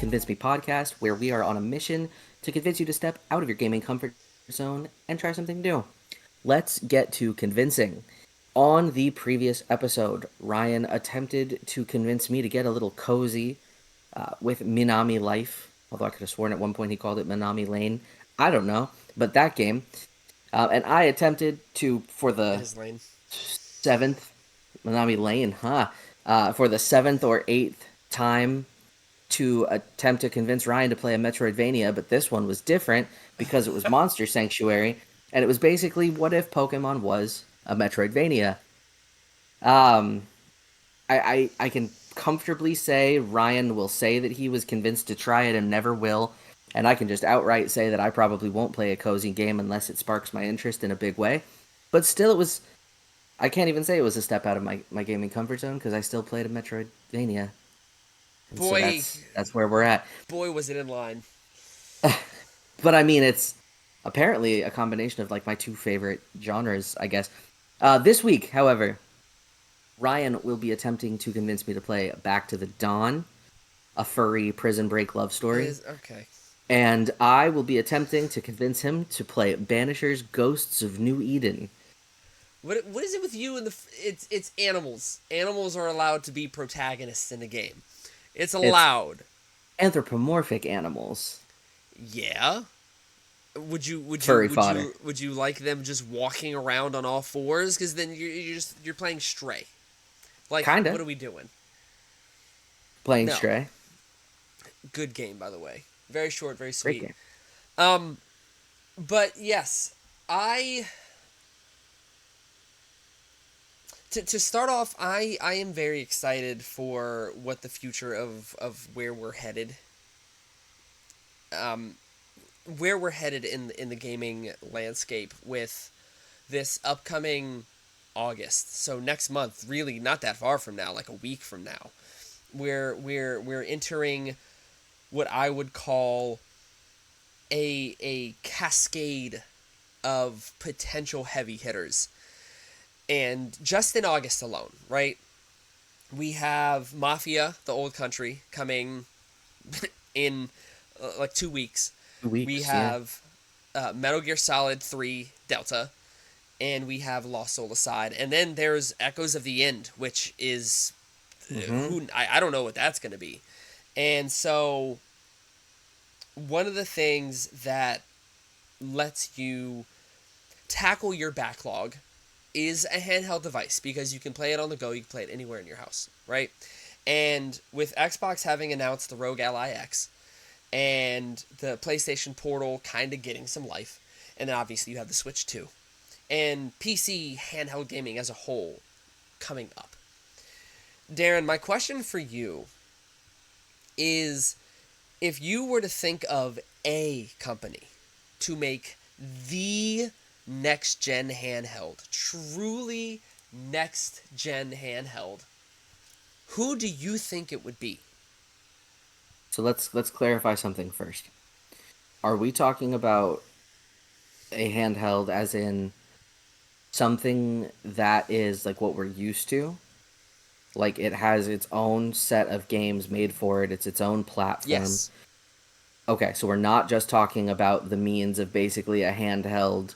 Convince Me podcast, where we are on a mission to convince you to step out of your gaming comfort zone and try something new. Let's get to convincing. On the previous episode, Ryan attempted to convince me to get a little cozy with Minami Life, although I could have sworn at one point he called it Minami Lane. I don't know, but that game. And I attempted to, for It the is lane. seventh, Minami Lane, huh? For the seventh or eighth time to attempt to convince Ryan to play a Metroidvania, but this one was different because it was Monster Sanctuary, and it was basically what if Pokemon was a Metroidvania. Um, I can comfortably say Ryan will say that he was convinced to try it and never will, and I can just outright say that I probably won't play a cozy game unless it sparks my interest in a big way. But still, it was. I can't even say it was a step out of my gaming comfort zone because I still played a Metroidvania, and so Boy, that's where we're at. boy, was it in line. But I mean, it's apparently a combination of like my two favorite genres, I guess. This week, however, Ryan will be attempting to convince me to play Back to the Dawn, a furry prison break love It story. is okay. And I will be attempting to convince him to play Banishers Ghosts of New Eden. What is it with you and the? It's animals. Animals are allowed to be protagonists in a game. It's It's allowed. anthropomorphic animals, Yeah. Would you would you furry would fodder. you would you like them just walking around on all fours? Because then you're playing Stray. Like, Kinda. what are we doing? Playing No. Stray. Good game, by the way. Very short, very Great sweet. game. Um, but yes, I to start off, I am very excited for what the future of where we're headed. Um, where we're headed in the gaming landscape with this upcoming August. So next month, really not that far from now, like a week from now, we're entering what I would call a cascade of potential heavy hitters. And just in August alone, right? We have Mafia, the old country, coming in like 2 weeks. Two We weeks, yeah. have Metal Gear Solid 3 Delta, and we have Lost Soul Aside. And then there's Echoes of the End, which is Mm-hmm. I don't know what that's going to be. And so one of the things that lets you tackle your backlog is a handheld device because you can play it on the go, you can play it anywhere in your house, right? And with Xbox having announced the Rogue Ally X and the PlayStation Portal kind of getting some life, and then obviously you have the Switch 2, and PC handheld gaming as a whole coming up. Darren, my question for you is if you were to think of a company to make the next gen handheld, truly next gen handheld, who do you think it would be? So let's clarify something first. Are we talking about a handheld as in something that is like what we're used to? Like it has its own set of games made for it, it's its own platform. Yes. Okay, so we're not just talking about the means of basically a handheld.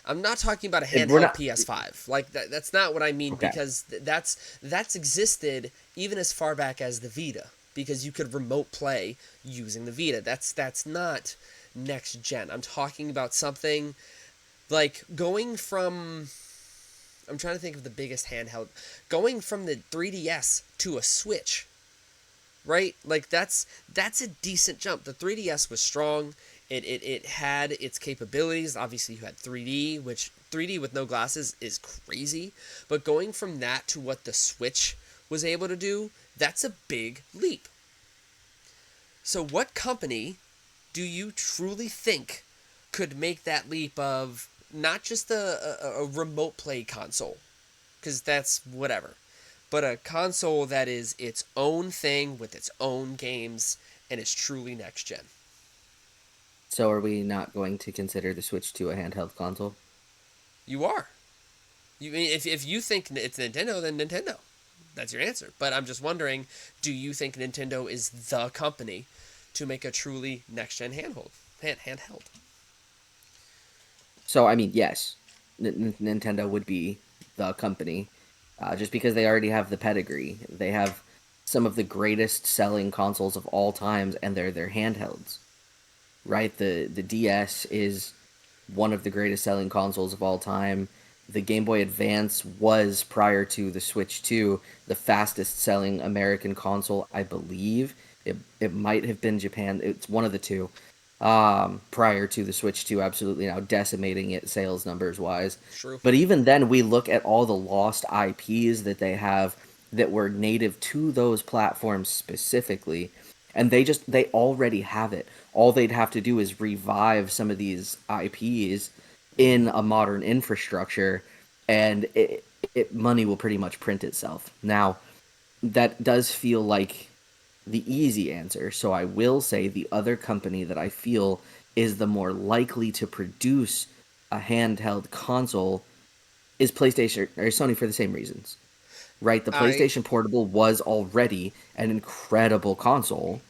I'm not talking about a We're handheld not. PS5. Like that's not what I mean Okay. because that's existed even as far back as the Vita because you could remote play using the Vita. That's not next gen. I'm talking about something like going from I'm trying to think of the biggest handheld. Going from the 3DS to a Switch, right? Like that's a decent jump. The 3DS was strong. It had its capabilities. Obviously, you had 3D, which 3D with no glasses is crazy. But going from that to what the Switch was able to do, that's a big leap. So, what company do you truly think could make that leap of not just a remote play console? Because that's whatever. But a console that is its own thing with its own games and is truly next gen. So are we not going to consider the Switch to a handheld console? You are. If you think it's Nintendo, then Nintendo. that's your answer. But I'm just wondering, do you think Nintendo is the company to make a truly next gen handheld? So I mean, yes, Nintendo would be the company, just because they already have the pedigree. They have some of the greatest selling consoles of all times, and they're their handhelds, right? The DS is one of the greatest selling consoles of all time. The Game Boy Advance was, prior to the Switch 2, the fastest selling American console, I believe. It might have been Japan. It's one of the two. Prior to the Switch 2, absolutely now decimating it sales numbers wise. True. But even then, we look at all the lost IPs that they have that were native to those platforms specifically, and they already have it. All they'd have to do is revive some of these IPs in a modern infrastructure, and money will pretty much print itself. Now, that does feel like the easy answer, so I will say the other company that I feel is the more likely to produce a handheld console is PlayStation or Sony, for the same reasons. Right? The I PlayStation Portable was already an incredible console,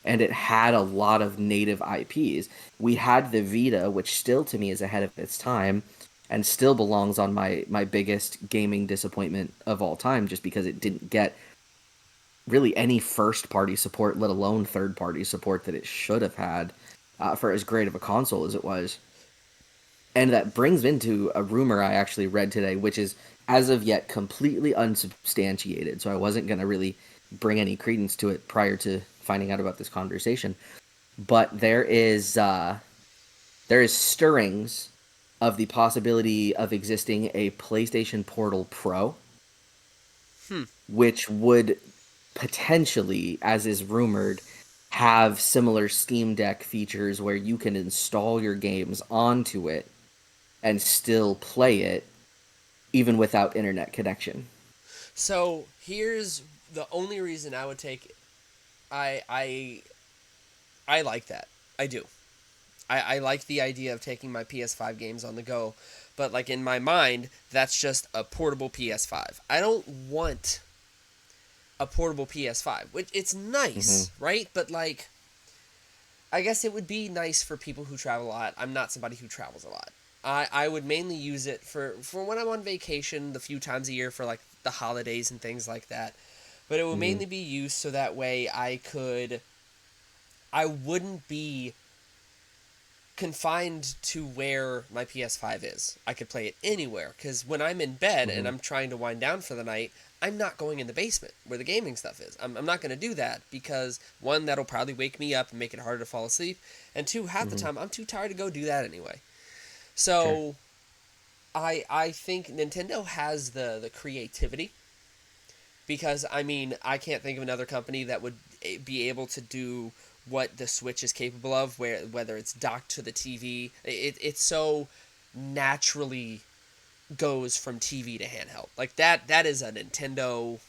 and it had a lot of native IPs. We had the Vita, which still to me is ahead of its time and still belongs on my biggest gaming disappointment of all time, just because it didn't get really any first party support, let alone third party support that it should have had, for as great of a console as it was. And that brings into a rumor I actually read today, which is as of yet completely unsubstantiated. So I wasn't going to really bring any credence to it prior to finding out about this conversation. But there is stirrings of the possibility of existing a PlayStation Portal Pro, hmm. which would potentially, as is rumored, have similar Steam Deck features where you can install your games onto it and still play it even without internet connection. So here's the only reason I would take. I I I like that. I do. I like the idea of taking my PS5 games on the go, but like in my mind, that's just a portable PS5. I don't want a portable PS5, which it's Mm-hmm. nice, right? But like, I guess it would be nice for people who travel a lot. I'm not somebody who travels a lot. I would mainly use it for when I'm on vacation, the few times a year for like the holidays and things like that. But it would Mm-hmm. mainly be used so that way I wouldn't be confined to where my PS5 is. I could play it anywhere because when I'm in bed and Mm-hmm. I'm trying to wind down for the night, I'm not going in the basement where the gaming stuff is. I'm not going to do that because one, that'll probably wake me up and make it harder to fall asleep, and two, half the Mm-hmm. time I'm too tired to go do that anyway. Sure. So I think Nintendo has the creativity because I mean I can't think of another company that would be able to do what the Switch is capable of, where whether it's docked to the TV, it so naturally goes from TV to handheld. Like that is a Nintendo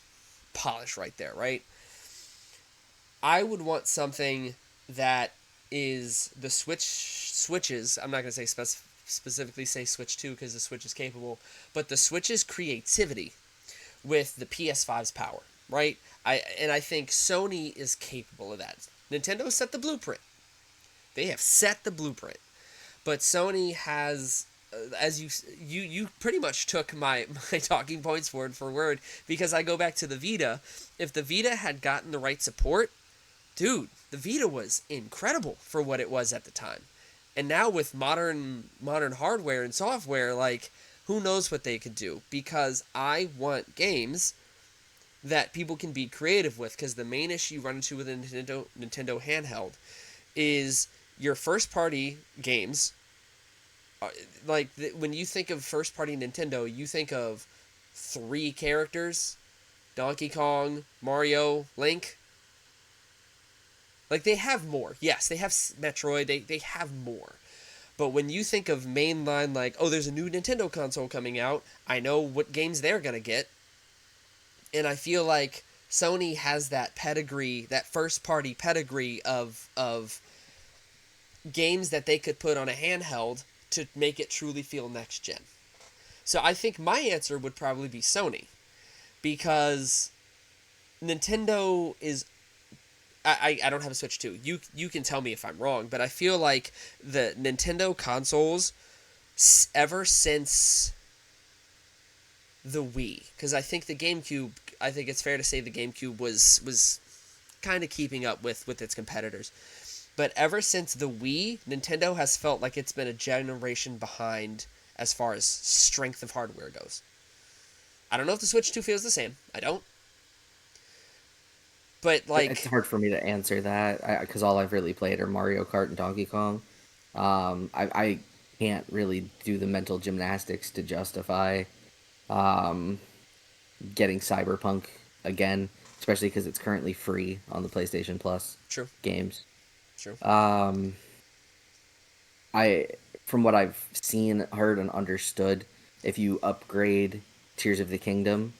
polish right there, right? I would want something that is the Switches. I'm not going to say specifically say Switch 2 because the Switch is capable, but the Switch's creativity with the PS5's power, right? I think Sony is capable of that. Nintendo set the blueprint. They have set the blueprint. But Sony has as you pretty much took my talking points word for word because I go back to the Vita. If the Vita had gotten the right support, dude, the Vita was incredible for what it was at the time. And now with modern hardware and software, like who knows what they could do? Because I want games that people can be creative with. Because the main issue you run into with a Nintendo handheld is your first party games. Like when you think of first party Nintendo, you think of three characters: Donkey Kong, Mario, Link. Like they have more. Yes, they have Metroid. They have more. But when you think of mainline, like, oh, there's a new Nintendo console coming out, I know what games they're going to get. And I feel like Sony has that pedigree, that first party pedigree of games that they could put on a handheld to make it truly feel next gen. So I think my answer would probably be Sony because Nintendo is. I don't have a Switch 2. You can tell me if I'm wrong, but I feel like the Nintendo consoles, ever since the Wii, because I think the GameCube, I think it's fair to say the GameCube was kind of keeping up with its competitors. But ever since the Wii, Nintendo has felt like it's been a generation behind as far as strength of hardware goes. I don't know if the Switch 2 feels the same. I don't. But It's like, hard for me to answer that because all I've really played are Mario Kart and Donkey Kong. I can't really do the mental gymnastics to justify um, getting Cyberpunk again, especially because it's currently free on the PlayStation Plus true, games. true. Um, I, from what I've seen, heard, and understood, if you upgrade Tears of the Kingdom,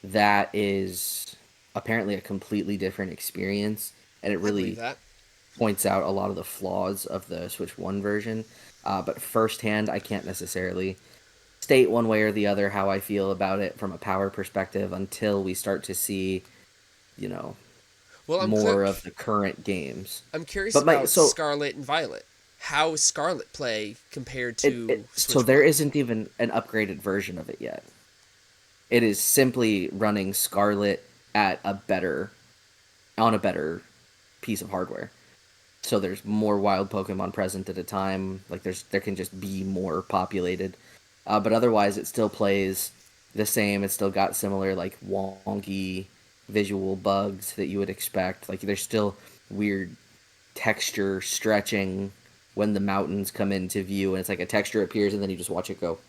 that is apparently a completely different experience, and it I believe really that. points out a lot of the flaws of the Switch One version. But firsthand, I can't necessarily state one way or the other how I feel about it from a power perspective until we start to see, you know, Well, more of the current games. I'm curious But my about so Scarlet and Violet. How is Scarlet play compared to so Switch there One? isn't even an upgraded version of it yet. It is simply running Scarlet at a better on a better piece of hardware. So there's more wild Pokemon present at a time. Like there can just be more populated, but otherwise it still plays the same. It's still got similar like wonky visual bugs that you would expect. Like there's still weird texture stretching when the mountains come into view, and it's like a texture appears and then you just watch it go,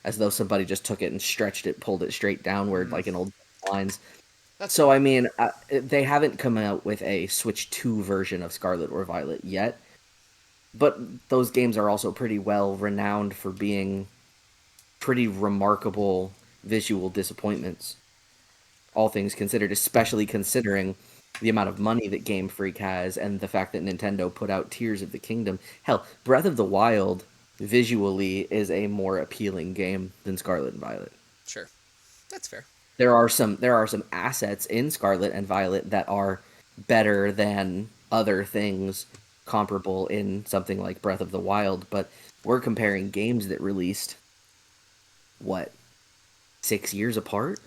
as though somebody just took it and stretched it, pulled it straight downward Mm, like in old lines. that's So fair. I mean, they haven't come out with a Switch 2 version of Scarlet or Violet yet, but those games are also pretty well renowned for being pretty remarkable visual disappointments, all things considered, especially considering the amount of money that Game Freak has and the fact that Nintendo put out Tears of the Kingdom. Hell, Breath of the Wild visually is a more appealing game than Scarlet and Violet. Sure, that's fair. There are some assets in Scarlet and Violet that are better than other things comparable in something like Breath of the Wild, but we're comparing games that released what 6 years apart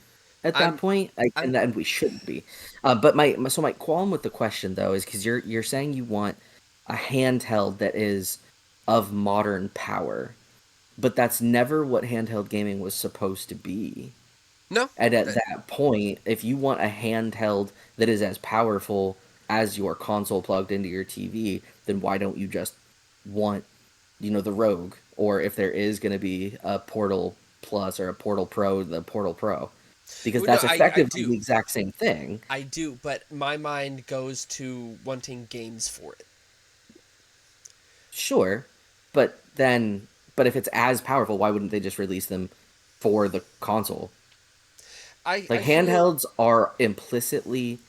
at that I'm point, I'm and we shouldn't be. But my qualm with the question though is because you're saying you want a handheld that is of modern power, but that's never what handheld gaming was supposed to be. no. And at That, that point, if you want a handheld that is as powerful as your console plugged into your TV, then why don't you just want, the Rogue? Or if there is going to be a Portal Plus or a Portal Pro, the Portal Pro. Because well, no, that's I effectively the do. exact same thing. I do, but my mind goes to wanting games for it. Sure. But then, but if it's as powerful, why wouldn't they just release them for the console? Like I feel handhelds are implicitly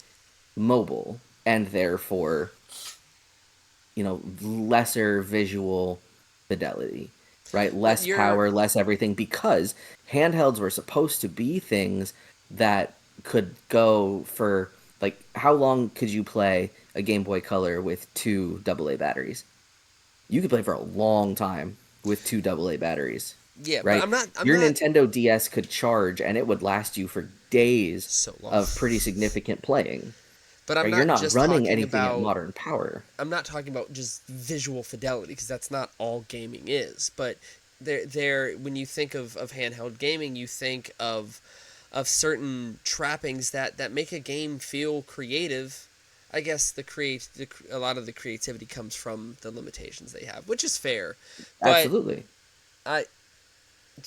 mobile and therefore lesser visual fidelity, right? well Less you're power, less everything, because handhelds were supposed to be things that could go for, like, how long could you play a Game Boy Color with two AA batteries? You could play for a long time with two AA batteries, yeah, but right? I'm Your not Nintendo DS could charge and it would last you for days so long. of pretty significant playing. But I'm Right? You're not not just running talking anything at about modern power. I'm not talking about just visual fidelity because that's not all gaming is. But there when you think of handheld gaming, you think of certain trappings that make a game feel creative. I guess a lot of the creativity comes from the limitations they have, which is fair. But Absolutely. I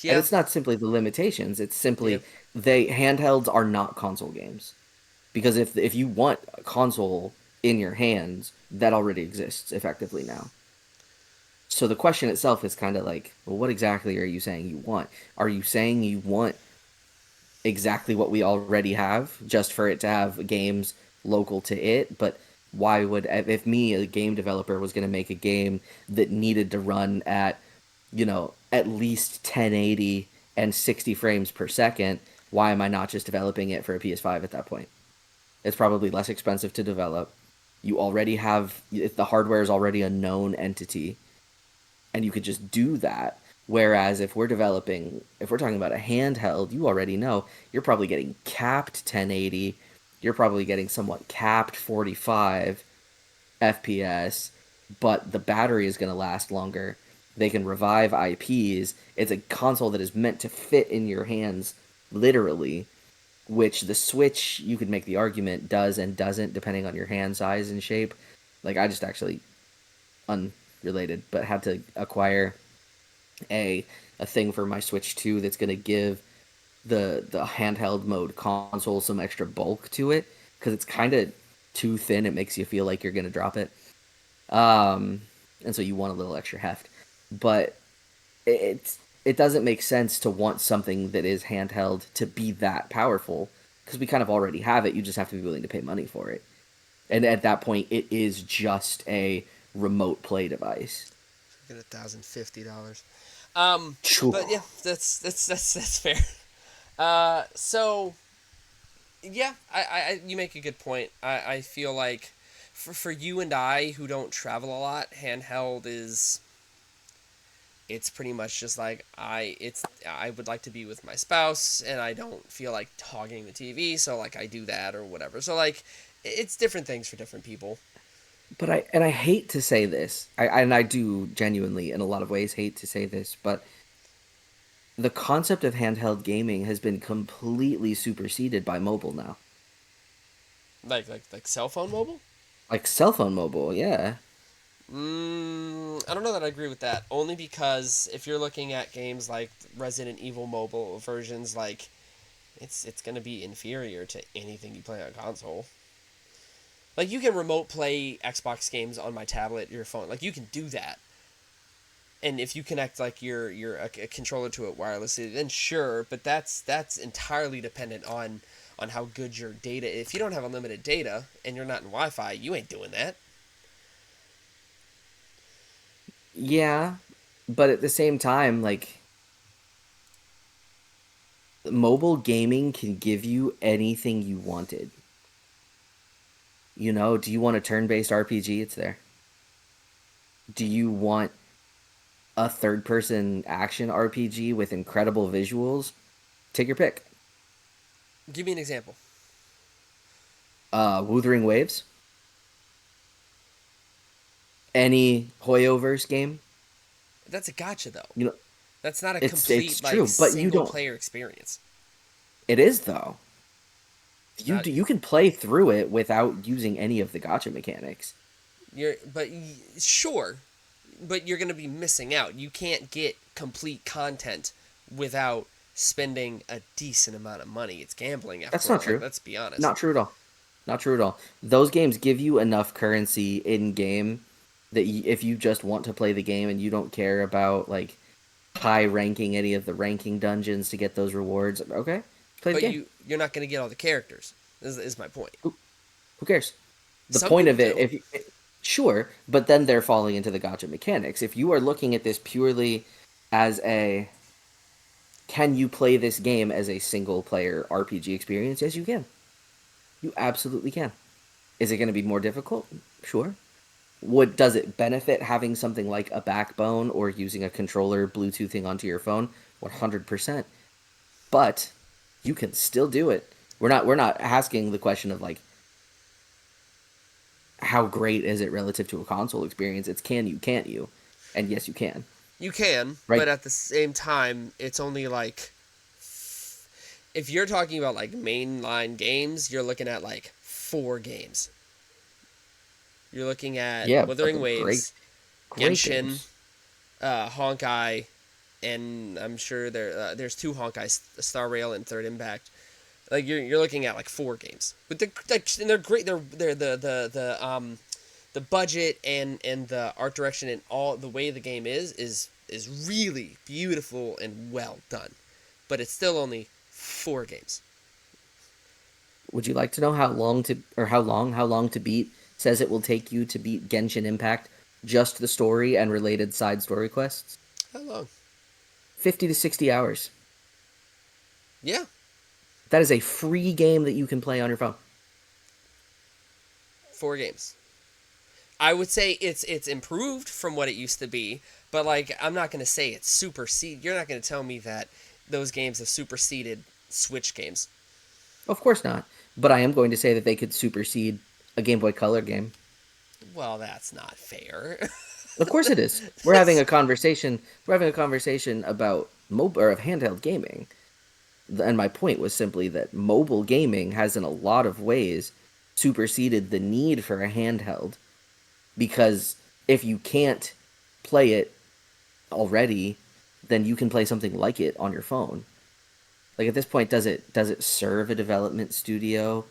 And yeah it's not simply the limitations, it's yeah. simply they handhelds are not console games. Because if you want a console in your hands, that already exists effectively now. So the question itself is kind of like, well, what exactly are you saying you want? Are you saying you want exactly what we already have, just for it to have games local to it? But why would, if me, a game developer, was going to make a game that needed to run at, at least 1080 and 60 frames per second, why am I not just developing it for a PS5 at that point? It's probably less expensive to develop. You already have the hardware is already a known entity, and you could just do that. Whereas if we're talking about a handheld, you already know you're probably getting capped 1080, you're probably getting somewhat capped 45 FPS, but the battery is going to last longer. They can revive IPs. It's a console that is meant to fit in your hands, literally, which the Switch, you could make the argument, does and doesn't, depending on your hand size and shape. Like, I just actually, unrelated, but had to acquire a a thing for my Switch 2 that's going to give the handheld mode console some extra bulk to it because it's kind of too thin. It makes you feel like you're going to drop it. Um, and so you want a little extra heft. But it it doesn't make sense to want something that is handheld to be that powerful because we kind of already have it. You just have to be willing to pay money for it. And at that point, it is just a remote play device. Get $1,050. Phew. But yeah, that's fair. So yeah, you make a good point. I feel like for you and I who don't travel a lot, handheld is it's pretty much just like I would like to be with my spouse and I don't feel like hogging the TV, so like I do that or whatever. So like it's different things for different people. But I hate to say this. I do genuinely in a lot of ways hate to say this, but the concept of handheld gaming has been completely superseded by mobile now. Like cell phone mobile? Like cell phone mobile, yeah. I don't know that I agree with that. Only because if you're looking at games like Resident Evil mobile versions, like it's gonna be inferior to anything you play on console. Like you can remote play Xbox games on my tablet, your phone. Like you can do that. And if you connect like your a controller to it wirelessly, then sure. But that's entirely dependent on how good your data. If you don't have unlimited data and you're not in Wi-Fi, you ain't doing that. Yeah, but at the same time, like mobile gaming can give you anything you wanted. Do you want a turn-based RPG? It's there. Do you want a third-person action RPG with incredible visuals? Take your pick. Give me an example. Wuthering Waves, any Hoyoverse game. That's a gotcha though. You know, That's not a it's complete like true, but you single don't. player experience. It is though. Not You can play through it without using any of the gotcha mechanics. sure, but you're going to be missing out. You can't get complete content without spending a decent amount of money. It's gambling That's after not all. Like true. let's be honest. Not true at all. Not true at all. Those games give you enough currency in game that if you just want to play the game and you don't care about like high ranking any of the ranking dungeons to get those rewards, okay, play the But game. you're not going to get all the characters. Is my point. Who cares? The Some point people of it, do. sure, but then they're falling into the gotcha mechanics. If you are looking at this purely as a can you play this game as a single player RPG experience? Yes, you can. You absolutely can. Is it going to be more difficult? Sure. Does it benefit having something like a backbone or using a controller Bluetoothing onto your phone? 100%. But you can still do it. We're not asking the question of like how great is it relative to a console experience. It's can you, can't you? And yes, you can. You can, Right? but at the same time, it's only like if you're talking about like mainline games, you're looking at like 4 games. You're looking at Yeah, but Wuthering they're great, Waves, great Genshin, games. Honkai, and I'm sure there's 2 Honkai, Star Rail and Third Impact. Like you're looking at like 4 games, but they're great. They're the budget and the art direction and all the way the game is really beautiful and well done, but it's still only 4 games. Would you like to know how long to beat says it will take you to beat Genshin Impact, just the story and related side story quests? How long? 50 to 60 hours. Yeah, That is a free game that you can play on your phone. 4 games. I would say it's improved from what it used to be, but like I'm not going to say it's supersede. You're not going to tell me that those games have superseded Switch games. Of course not. But I am going to say that they could supersede a Game Boy Color game. Well, that's not fair. Of course it is. We're having a conversation. We're having a conversation about mobile or of handheld gaming. And my point was simply that mobile gaming has in a lot of ways superseded the need for a handheld, because if you can't play it already, then you can play something like it on your phone. Like at this point, does it serve a development studio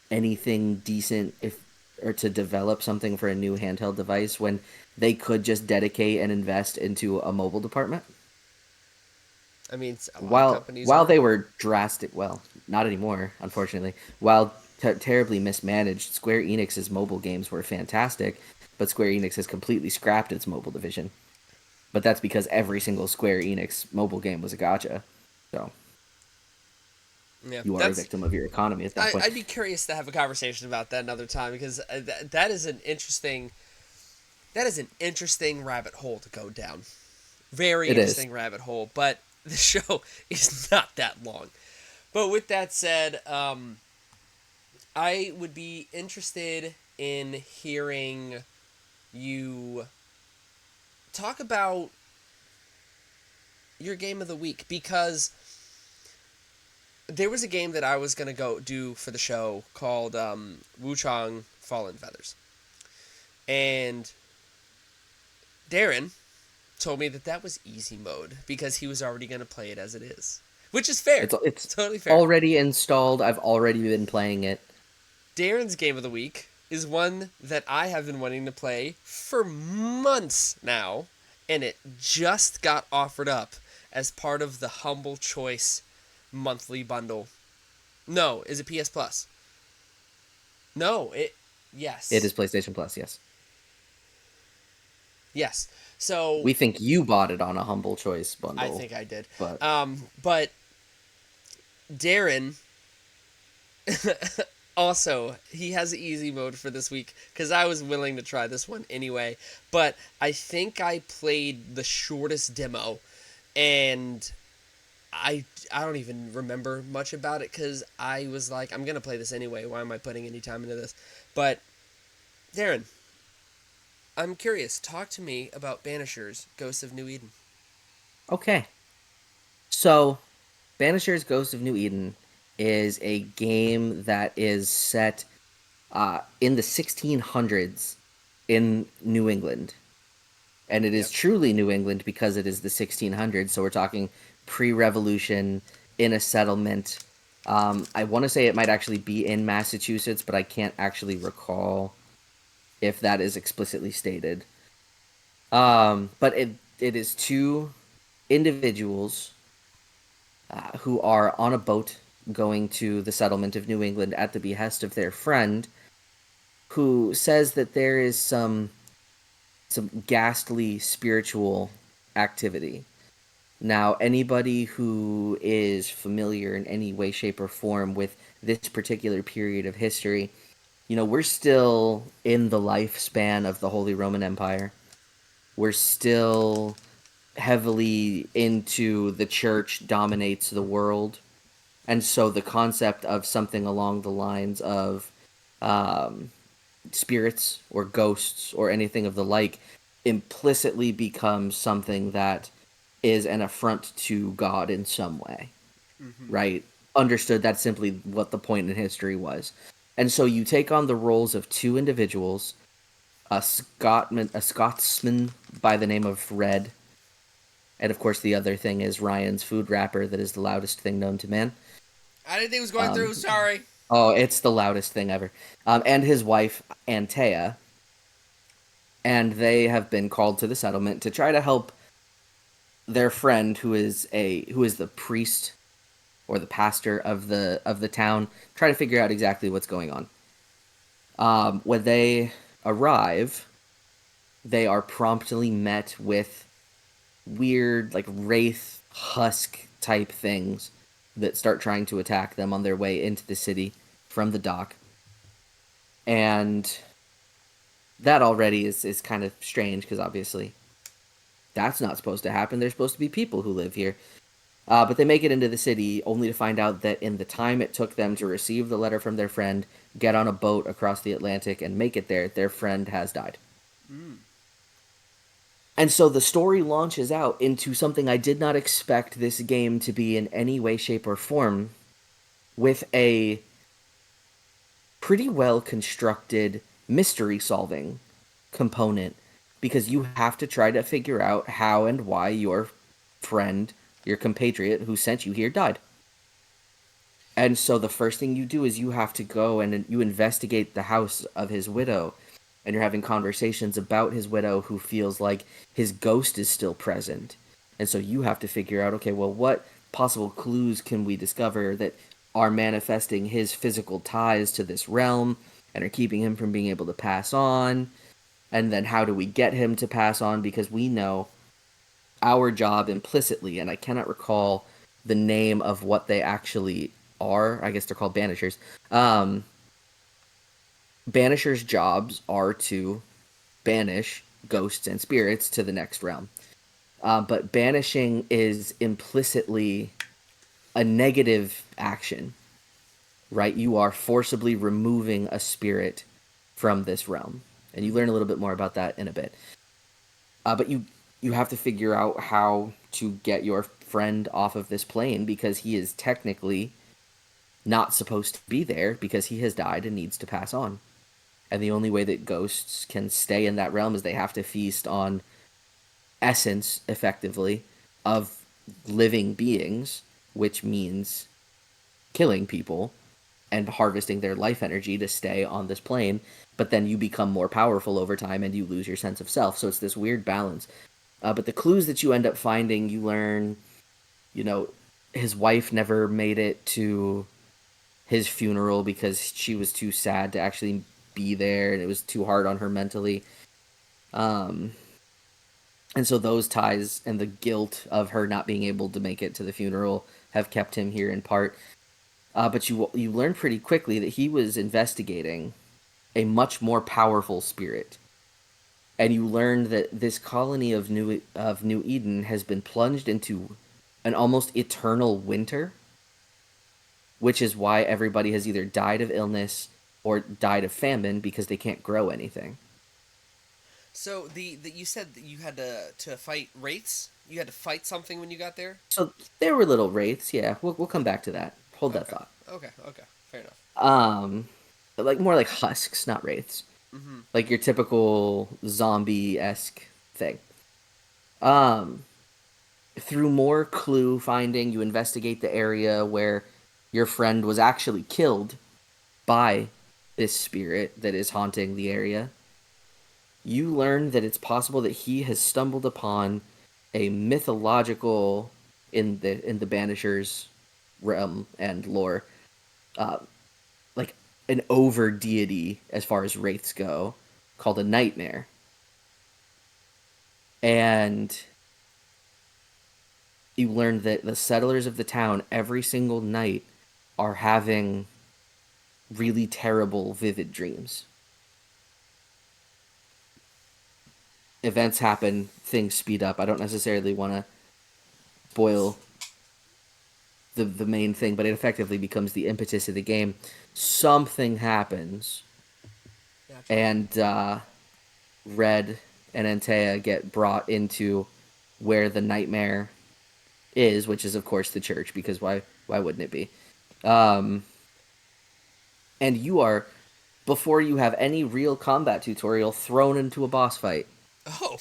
anything decent if or to develop something for a new handheld device when they could just dedicate and invest into a mobile department? I mean, a lot of companies While are. they were drastic, well, not anymore, unfortunately. While terribly mismanaged, Square Enix's mobile games were fantastic, but Square Enix has completely scrapped its mobile division. But that's because every single Square Enix mobile game was a gotcha. So Yeah, you are a that's. victim of your economy at that point. I'd be curious to have a conversation about that another time because that is an interesting. That is an interesting rabbit hole to go down. Very It is. interesting rabbit hole, but the show is not that long. But with that said, I would be interested in hearing you talk about your game of the week because there was a game that I was gonna go do for the show called Wuchang Fallen Feathers, and Darren told me that that was easy mode because he was already gonna play it as it is, which is fair. It's Totally fair. already installed. I've already been playing it. Darren's game of the week is one that I have been wanting to play for months now, and it just got offered up as part of the Humble Choice monthly bundle. No, is it PS Plus? No, it It yes. is PlayStation Plus, yes. Yes. So We think you bought it on a Humble Choice I bundle, think I did. but But Darren also, he has easy mode for this week because I was willing to try this one anyway. But I think I played the shortest demo, and I don't even remember much about it because I was like, I'm gonna play this anyway. Why am I putting any time into this? But Darren, I'm curious. Talk to me about Banishers: Ghosts of New Eden. okay. So, Banishers Ghost of New Eden is a game that is set in the 1600s in New England. And it is Yep. truly New England because it is the 1600s. So we're talking pre-revolution in a settlement. I want to say it might actually be in Massachusetts, but I can't actually recall if that is explicitly stated. But it is two individuals who are on a boat going to the settlement of New England at the behest of their friend, who says that there is some ghastly spiritual activity. Now, anybody who is familiar in any way, shape, or form with this particular period of history, we're still in the lifespan of the Holy Roman Empire. We're still heavily into the church dominates the world. And so the concept of something along the lines of um, spirits or ghosts or anything of the like implicitly becomes something that is an affront to God in some way, Mm-hmm. right? Understood that's simply what the point in history was. And so you take on the roles of two individuals, a Scotsman by the name of Red, and of course the other thing is Ryan's food wrapper that is the loudest thing known to man. I didn't think it was going Um, through. Sorry. oh, it's the loudest thing ever. And his wife, Antea, and they have been called to the settlement to try to help their friend who is the priest or the pastor of the town try to figure out exactly what's going on. When they arrive, they are promptly met with weird like wraith husk type things that start trying to attack them on their way into the city from the dock. And that already is kind of strange because obviously that's not supposed to happen. There's supposed to be people who live here. But they make it into the city only to find out that in the time it took them to receive the letter from their friend, get on a boat across the Atlantic, and make it there, their friend has died. Mm. And so the story launches out into something I did not expect this game to be in any way, shape, or form, with a pretty well constructed mystery solving component, because you have to try to figure out how and why your friend, your compatriot who sent you here, died. And so the first thing you do is you have to go and you investigate the house of his widow. And you're having conversations about his widow who feels like his ghost is still present. And so you have to figure out, okay, well, what possible clues can we discover that are manifesting his physical ties to this realm and are keeping him from being able to pass on? And then how do we get him to pass on? Because we know our job implicitly, and I cannot recall the name of what they actually are. I guess they're called banishers. Um, Banishers' jobs are to banish ghosts and spirits to the next realm. But banishing is implicitly a negative action, right? You are forcibly removing a spirit from this realm. And you learn a little bit more about that in a bit. But you have to figure out how to get your friend off of this plane because he is technically not supposed to be there because he has died and needs to pass on. And the only way that ghosts can stay in that realm is they have to feast on essence, effectively, of living beings, which means killing people and harvesting their life energy to stay on this plane. But then you become more powerful over time and you lose your sense of self. So it's this weird balance. But the clues that you end up finding, you learn, you know, his wife never made it to his funeral because she was too sad to actually be there and it was too hard on her mentally. Um, and so those ties and the guilt of her not being able to make it to the funeral have kept him here in part. But you learn pretty quickly that he was investigating a much more powerful spirit, and you learn that this colony of New Eden has been plunged into an almost eternal winter, which is why everybody has either died of illness or died of famine because they can't grow anything. So the you said that you had to fight wraiths. You had to fight something when you got there. So there were little wraiths, yeah. We'll come back to that. Hold that Okay. thought. Okay. Okay. Fair enough. Um, like more like husks, not wraiths. Mm-hmm. Like your typical zombie esque thing. Um, Through more clue finding, you investigate the area where your friend was actually killed by this spirit that is haunting the area. You learn that it's possible that he has stumbled upon a mythological in the Banishers realm and lore, uh, like an over deity as far as wraiths go, called a nightmare. And you learn that the settlers of the town every single night are having really terrible, vivid dreams. Events happen, things speed up. I don't necessarily want to spoil the main thing, but it effectively becomes the impetus of the game. Something happens, Gotcha. and Red and Antea get brought into where the nightmare is, which is of course the church, because why wouldn't it be? Um, and you are, before you have any real combat tutorial, thrown into a boss fight Oh.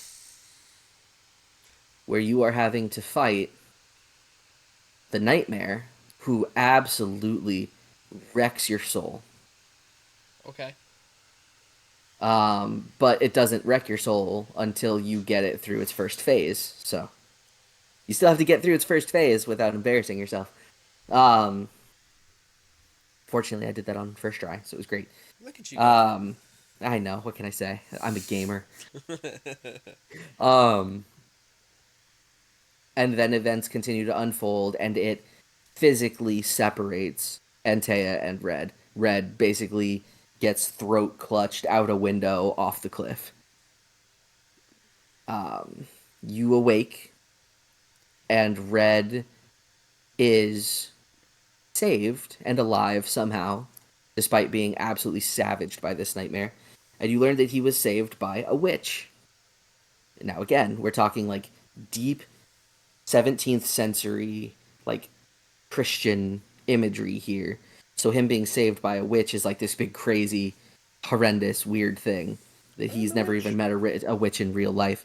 where you are having to fight the nightmare, who absolutely wrecks your soul. Okay. But it doesn't wreck your soul until you get it through its first phase. So you still have to get through its first phase without embarrassing yourself. Um, Fortunately, I did that on first try, so it was great. Look at you go. Um, I know. What can I say? I'm a gamer. Um, and then events continue to unfold, and it physically separates Antea and Red. Red basically gets throat clutched out a window off the cliff. Um, you awake, and Red is saved and alive somehow, despite being absolutely savaged by this nightmare. And you learn that he was saved by a witch. Now, again, we're talking like deep 17th century, like Christian imagery here. So him being saved by a witch is like this big, crazy, horrendous, weird thing that And he's the never even witch. met a witch in real life,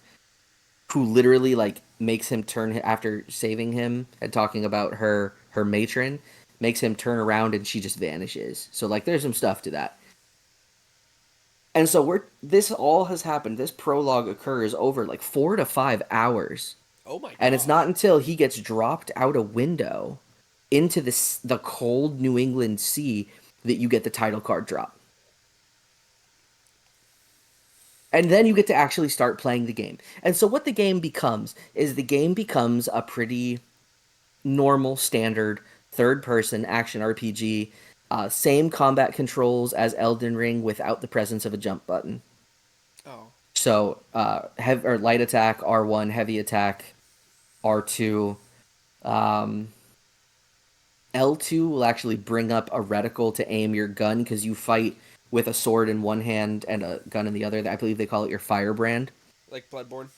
who literally like makes him turn after saving him and talking about her matron, makes him turn around and she just vanishes. So like there's some stuff to that. And so we're this all has happened. This prologue occurs over like 4 to 5 hours. Oh my And it's not gosh. until he gets dropped out a window into the cold New England sea that you get the title card drop. And then you get to actually start playing the game. And so what the game becomes is the game becomes a pretty normal standard third person action RPG. Same combat controls as Elden Ring without the presence of a jump button. Oh. So or light attack R1, heavy attack R2. Um, L2 will actually bring up a reticle to aim your gun because you fight with a sword in one hand and a gun in the other. I believe they call it your firebrand. Like Bloodborne?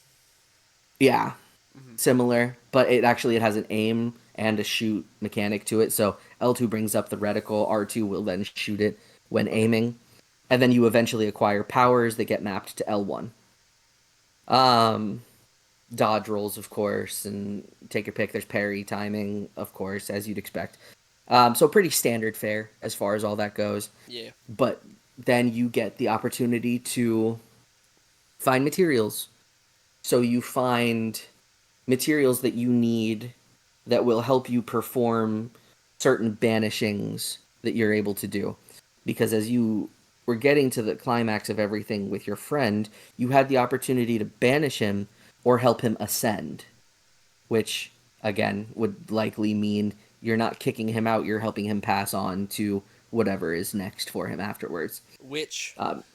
Yeah, Hmm. similar, but it has an aim and a shoot mechanic to it. So L2 brings up the reticle, R2 will then shoot it when Okay. aiming, and then you eventually acquire powers that get mapped to L1. Um, Dodge rolls, of course, and take your pick. There's parry timing, of course, as you'd expect. So pretty standard fare as far as all that goes. Yeah. But then you get the opportunity to find materials. So you find materials that you need that will help you perform certain banishings that you're able to do. Because as you were getting to the climax of everything with your friend, you had the opportunity to banish him or help him ascend, which again would likely mean you're not kicking him out, you're helping him pass on to whatever is next for him afterwards. Which, Um,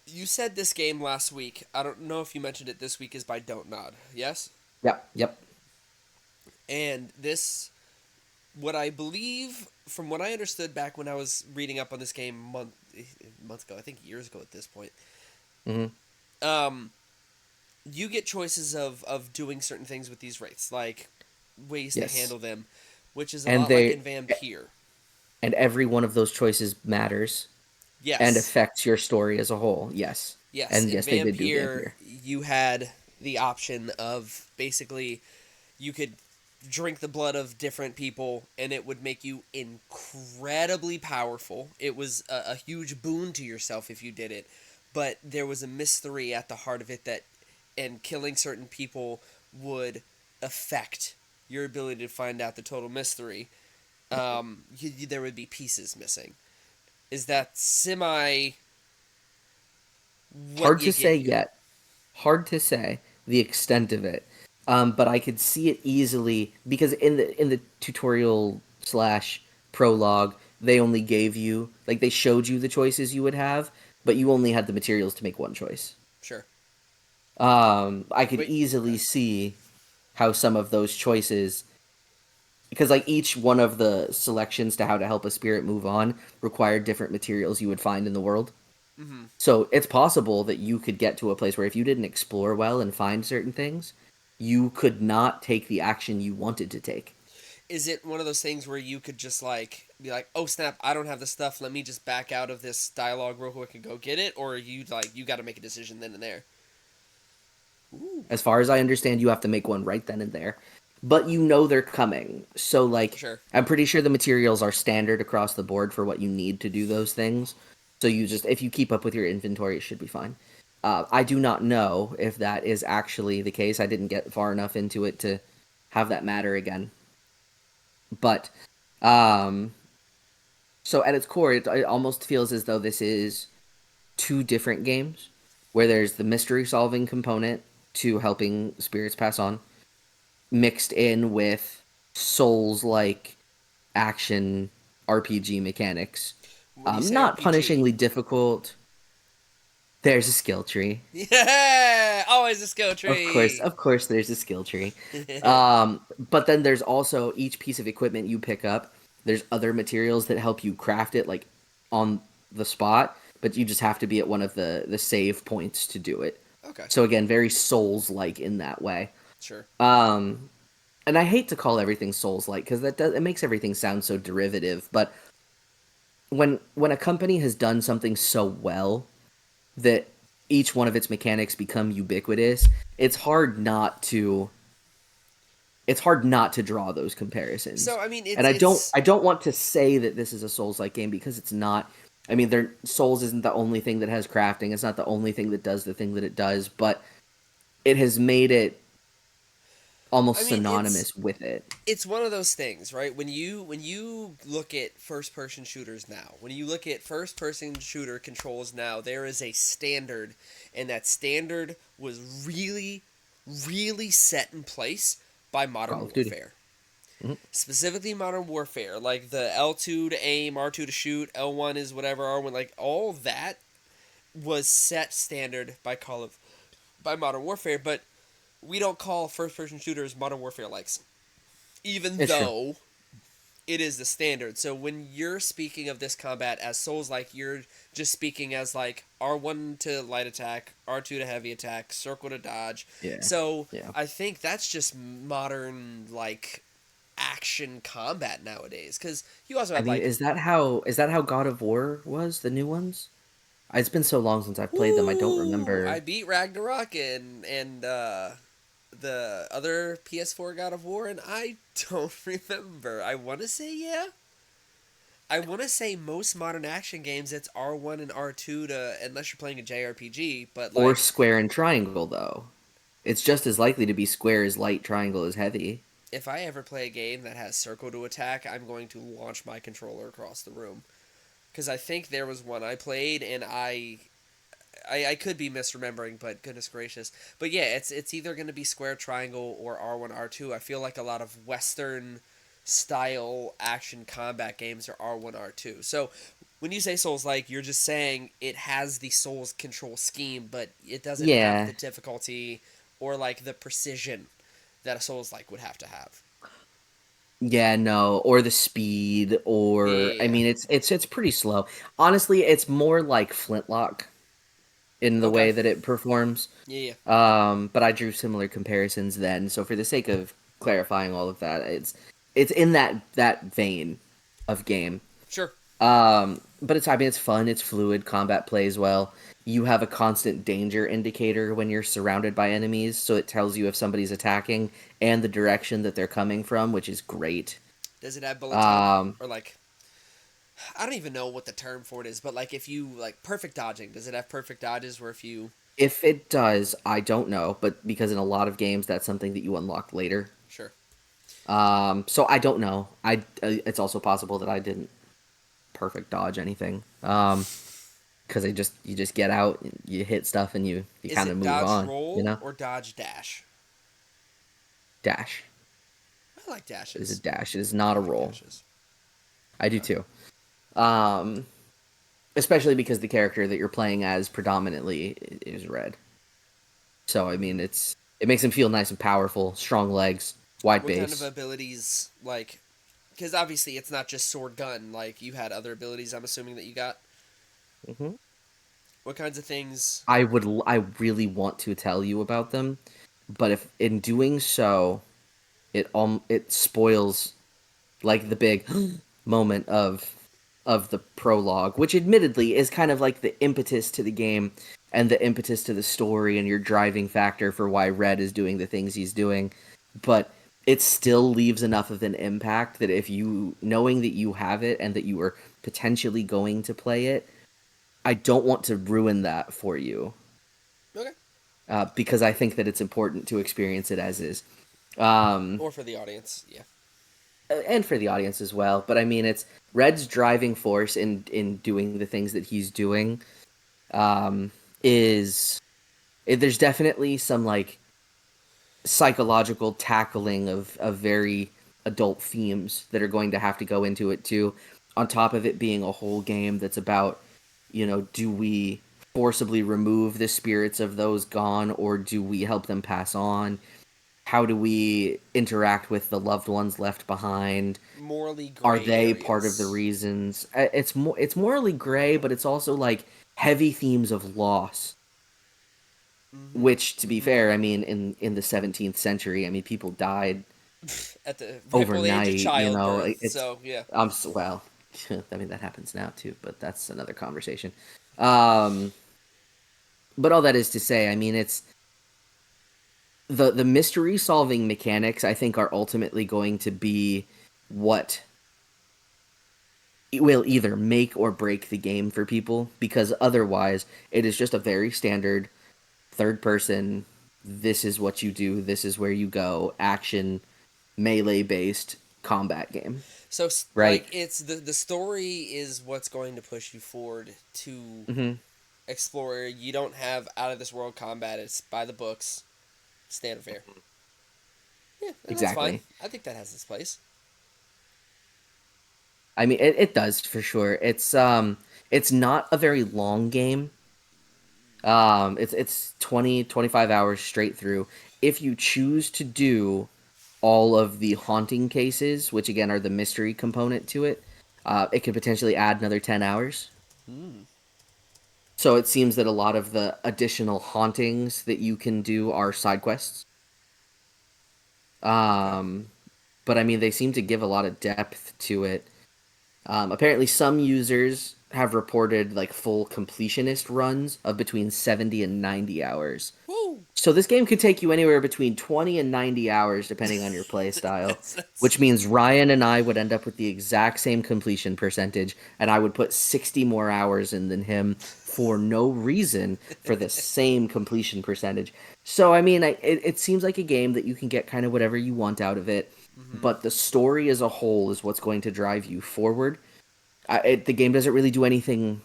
you said this game last week. I don't know if you mentioned it this week is by Don't Nod. Yes? yep, yep. And this, what I believe, from what I understood back when I was reading up on this game months ago, I think years ago at this point, Hmm. um, you get choices of doing certain things with these wraiths, like ways to Yes. handle them, which is a And lot like they in Vampire. and every one of those choices matters and Yes. affects your story as a whole. Yes. Yes, And in yes, they did do Vampire, Vampire. you had the option of basically you could drink the blood of different people and it would make you incredibly powerful. It was a huge boon to yourself if you did it, but there was a mystery at the heart of it that, and killing certain people would affect your ability to find out the total mystery. There would be pieces missing. Is that semi what Hard you to get say here? yet. Hard to say the extent of it. But I could see it easily because in the tutorial slash prologue, they only gave you like they showed you the choices you would have, but you only had the materials to make one choice. Sure. I could Wait. easily Okay. see how some of those choices, because like each one of the selections to how to help a spirit move on required different materials you would find in the world. Mm-hmm. So it's possible that you could get to a place where if you didn't explore well and find certain things, you could not take the action you wanted to take. Is it one of those things where you could just like be like, "Oh snap! I don't have the stuff. Let me just back out of this dialogue real quick and go get it," or you like you got to make a decision then and there? Ooh, As far as I understand, you have to make one right then and there. But you know they're coming. So like sure. I'm pretty sure the materials are standard across the board for what you need to do those things. So you just if you keep up with your inventory, it should be fine. I do not know if that is actually the case. I didn't get far enough into it to have that matter again. But um so at its core it almost feels as though this is two different games where there's the mystery solving component to helping spirits pass on mixed in with souls like action RPG mechanics. When you say Not RPG, punishingly difficult. There's a skill tree. yeah, always a skill tree. Of course, there's a skill tree. But then there's also each piece of equipment you pick up. There's other materials that help you craft it, like on the spot. But you just have to be at one of the save points to do it. Okay, So again, very Souls like in that way. sure. Um, and I hate to call everything Souls like because it makes everything sound so derivative. But when a company has done something so well that each one of its mechanics become ubiquitous, it's hard not to draw those comparisons. So I mean, And it's I don't it's I don't want to say that this is a Souls-like game because it's not. I mean, Souls isn't the only thing that has crafting. It's not the only thing that does the thing that it does, but it has made it I almost mean synonymous with it. it's one of those things, right? When you look at first person shooters now, when you look at first person shooter controls now, there is a standard, and that standard was really, really set in place by Call Modern of Duty. Warfare. Mhm. Specifically Modern Warfare, like the L2 to aim, R2 to shoot, L1 is whatever, R1, like all that was set standard by Modern Warfare, but we don't call first person shooters Modern Warfare likes, even It's true. though it is the standard. So when you're speaking of this combat as Souls like, you're just speaking as like R1 to light attack, R2 to heavy attack, circle to dodge. Yeah. So Yeah. I think that's just modern like action combat nowadays, because you also I had mean, like, is that how God of War was, the new ones? It's been so long since I've played them, I don't woo, I remember. beat Ragnarok and the other PS4 God of War, and I don't remember. I want to say yeah. I want to say most modern action games it's R1 and R2 to, unless you're playing a JRPG, but Or like square and triangle, though. It's just as likely to be square as light, triangle as heavy. if I ever play a game that has circle to attack, I'm going to launch my controller across the room. Because I think there was one I played, and I could be misremembering, but goodness gracious. But yeah, it's either going to be square, triangle, or R1, R2. I feel like a lot of Western style action combat games are R1, R2. So when you say Souls like, you're just saying it has the Souls control scheme, but it doesn't have Yeah. the difficulty or like the precision that a Souls like would have to have. Yeah, no, or the speed, Yeah, or yeah, I yeah. mean, it's pretty slow. Honestly, it's more like Flintlock in the Okay. way that it performs. Yeah, yeah. But I drew similar comparisons then, so for the sake of clarifying all of that, it's in that vein of game. Sure. But I mean, it's fun, it's fluid, combat plays well. You have a constant danger indicator when you're surrounded by enemies, so it tells you if somebody's attacking and the direction that they're coming from, which is great. Does it have bullet time? Um, Or like, I don't even know what the term for it is, but like if you like perfect dodging, does it have perfect dodges where if you if it does, I don't know, but because in a lot of games that's something that you unlock later. sure. So I don't know. It's also possible that I didn't perfect dodge anything. Because you just get out, you hit stuff, and you Is kind of it move dodge on. You roll know, or dodge dash? dash. I like It is a dashes. dash. It is not I a like roll. dashes. I do Okay. too. Um, Especially because the character that you're playing as predominantly is red. So I mean, it makes him feel nice and powerful, strong legs, wide What kind of base. abilities like? Because obviously it's not just sword gun. Like you had other abilities. I'm assuming that you got. hmm What kinds of things? I really want to tell you about them, but if in doing so, it spoils like the big moment of the prologue, which admittedly is kind of like the impetus to the game and the impetus to the story and your driving factor for why Red is doing the things he's doing, but it still leaves enough of an impact that if you knowing that you have it and that you are potentially going to play it, I don't want to ruin that for you Okay. because I think that it's important to experience it as is. Um, Or for the audience, yeah. and for the audience as well. But I mean, it's Red's driving force in doing the things that he's doing. Um, there's definitely some like psychological tackling of very adult themes that are going to have to go into it too. on top of it being a whole game that's about, do we forcibly remove the spirits of those gone, or do we help them pass on? How do we interact with the loved ones left behind? Morally Are gray they part of the areas. reasons? It's morally gray, but it's also like heavy themes of loss. Mm-hmm. Which, to be Mm-hmm. fair, I mean, in the 17th century, I mean, people died At the right before the age of overnight. childbirth. It's So yeah. well, I mean that happens now too, but that's another conversation. Um, but all that is to say, I mean, it's the mystery solving mechanics. I think are ultimately going to be what will either make or break the game for people, because otherwise it is just a very standard third person, this is what you do, this is where you go, action, melee based combat game, So right? like it's the story is what's going to push you forward to Hmm. explore. You don't have out of this world combat. It's by the books, standard fare. Yeah, and that's fine. Exactly. I think that has its place. I mean, it does for sure. It's not a very long game. It's 20-25 hours straight through. If you choose to do all of the haunting cases, which again are the mystery component to it, it could potentially add another 10 hours. Hmm. So it seems that a lot of the additional hauntings that you can do are side quests. Okay. Um, but I mean, they seem to give a lot of depth to it. Apparently, some users have reported like full completionist runs of between 70 and 90 hours. Woo. So this game could take you anywhere between 20 and 90 hours depending on your play style, That's which means Ryan and I would end up with the exact same completion percentage, and I would put 60 more hours in than him for no reason for the same completion percentage. So I mean, it seems like a game that you can get kind of whatever you want out of it, mm-hmm. but the story as a whole is what's going to drive you forward. The game doesn't really do anything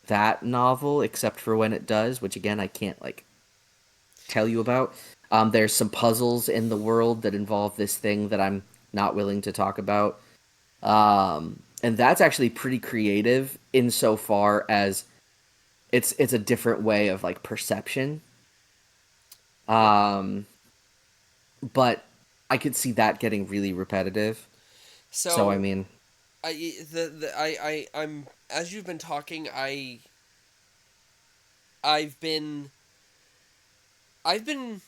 that novel except for when it does, which again I can't like tell you about. There's some puzzles in the world that involve this thing that I'm not willing to talk about. And that's actually pretty creative insofar as it's a different way of like perception. Okay. Um, but I could see that getting really repetitive. So I So mean, I'm as you've been talking, I've been I've been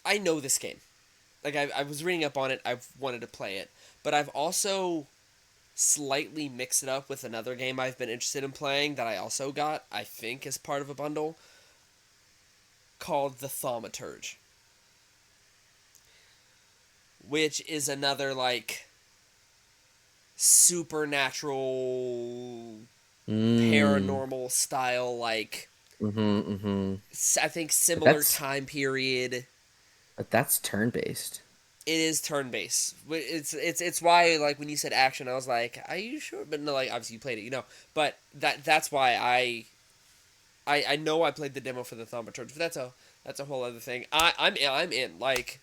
I know this game. Like I was reading up on it. I've wanted to play it, but I've also slightly mixed it up with another game I've been interested in playing that I also got, I think, as part of a bundle called The Thaumaturge, which is another like supernatural mm, paranormal style like mm-hmm. I think But similar that's time period. but that's turn based. It is turn based. It's why like when you said action, I was like, are you sure? But no, like obviously you played it, you know. But that's why I know I played the demo for the Thaumaturge, but that's a whole other thing. I'm in. Like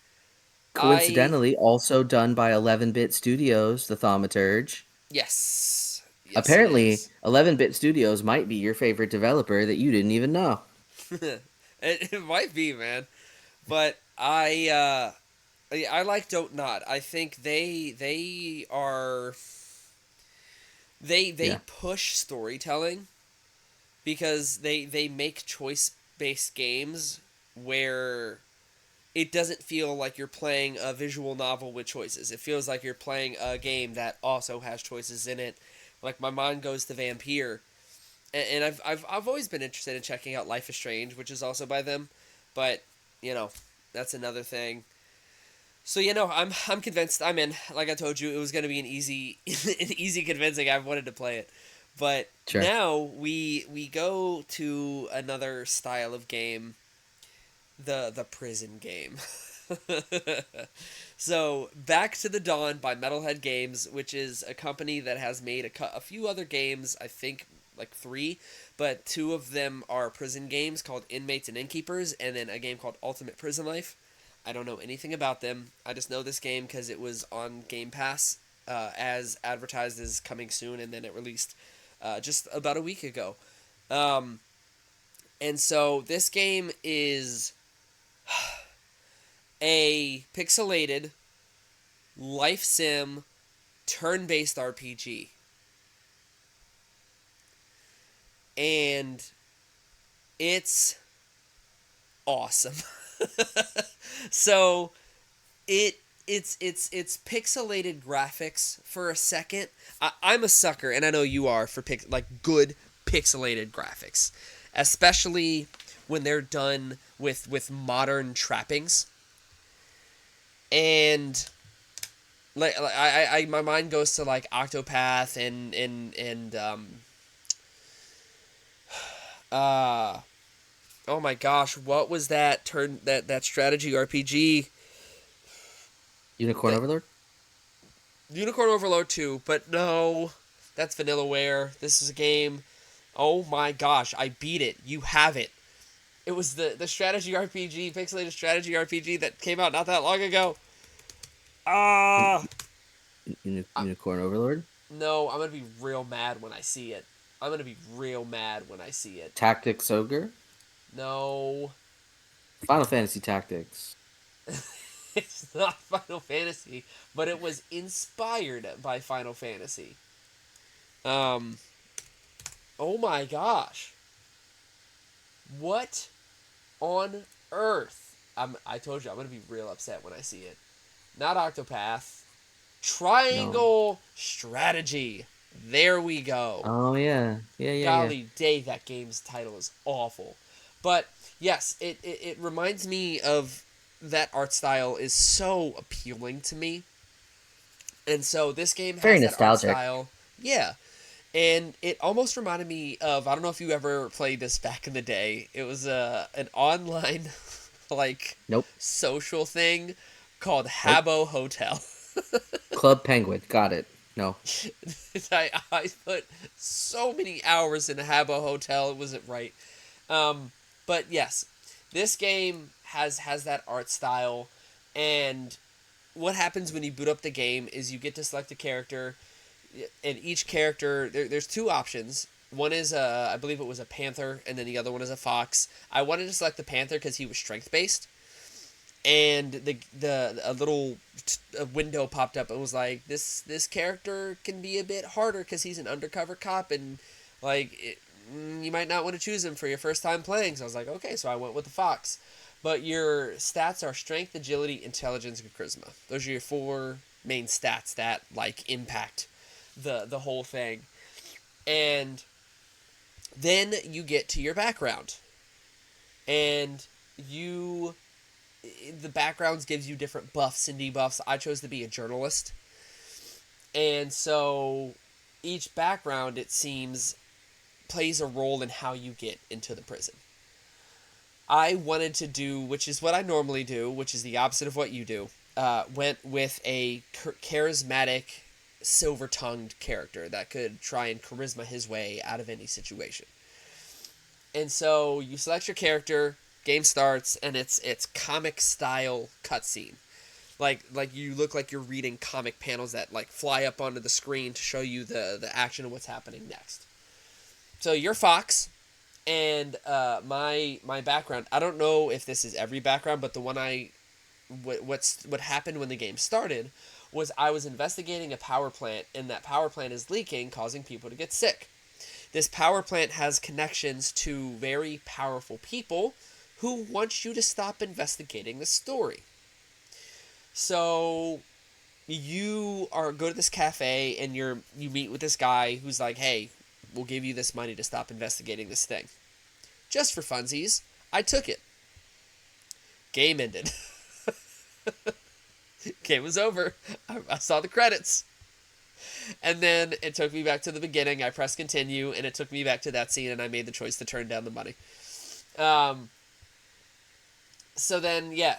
I Coincidentally, also done by 11-Bit Studios, the Thaumaturge. yes it Apparently, is. 11-Bit Studios might be your favorite developer that you didn't even know. It might be, man. But I like Don't Nod. I think they Yeah. push storytelling because they make choice based games where it doesn't feel like you're playing a visual novel with choices. It feels like you're playing a game that also has choices in it. Like my mind goes to Vampire, and I've always been interested in checking out Life is Strange, which is also by them, but you know that's another thing. So I'm convinced. I'm in. Like I told you, it was gonna be an easy an easy convincing. I've wanted to play it, but Sure. now we go to another style of game, the prison game. So Back to the Dawn by Metalhead Games, which is a company that has made a few other games. I think like three, but two of them are prison games called Inmates and Innkeepers, and then a game called Ultimate Prison Life. I don't know anything about them. I just know this game because it was on Game Pass. as advertised is coming soon, and then it released just about a week ago. Um, and so this game is a pixelated life sim turn-based RPG. And it's awesome. So it's pixelated graphics for a second. I'm a sucker, and I know you are, for good pixelated graphics, especially when they're done with modern trappings. And I my mind goes to like Octopath uh oh my gosh, what was that strategy RPG? Unicorn That Overlord. Unicorn Overload 2, but no, that's Vanillaware. This is a game. Oh my gosh, I beat it. You have it. It was the strategy RPG, pixelated strategy RPG that came out not that long ago. Ah, Unicorn Overlord. no, I'm gonna be real mad when I see it. I'm gonna be real mad when I see it. Tactics Ogre. No, Final Fantasy Tactics. it's not Final Fantasy, but it was inspired by Final Fantasy. Um, oh my gosh. What on earth? I told you I'm gonna be real upset when I see it. Not Octopath. No. Triangle Strategy. There we go. Oh yeah, yeah. Golly day, that game's title is awful. But yes, it reminds me of that art style is so appealing to me. And so this game Very has that art nostalgic. style. Yeah. And it almost reminded me of, I don't know if you ever played this back in the day. It was an online like Nope. social thing called Nope. Habbo Hotel. Club Penguin. Got it. No. I put so many hours in Habbo Hotel, it wasn't right. But yes, this game has that art style, and what happens when you boot up the game is you get to select a character, and each character there's two options. One is I believe it was a panther, and then the other one is a fox. I wanted to select the panther because he was strength based, and the a little a window popped up. It was like this character can be a bit harder because he's an undercover cop, and you might not want to choose him for your first time playing. So I was like, okay, so I went with the fox. But your stats are strength, agility, intelligence, and charisma. Those are your four main stats that like impact the whole thing. And then you get to your background. And you the backgrounds gives you different buffs and debuffs. I chose to be a journalist. And so each background, it seems, plays a role in how you get into the prison. I wanted to do, which is what I normally do, which is the opposite of what you do, went with a charismatic, silver-tongued character that could try and charisma his way out of any situation. And so you select your character, game starts, and it's comic style cutscene. Like you look like you're reading comic panels that like fly up onto the screen to show you the action of what's happening next. So you're Fox, and my background. I don't know if this is every background, but the one what happened when the game started was I was investigating a power plant, and that power plant is leaking, causing people to get sick. This power plant has connections to very powerful people who want you to stop investigating the story. So you go to this cafe, and you meet with this guy who's like, "Hey, we'll give you this money to stop investigating this thing." Just for funsies, I took it. Game ended. Game was over. I saw the credits. And then it took me back to the beginning. I pressed continue, and it took me back to that scene, and I made the choice to turn down the money. So then, yeah,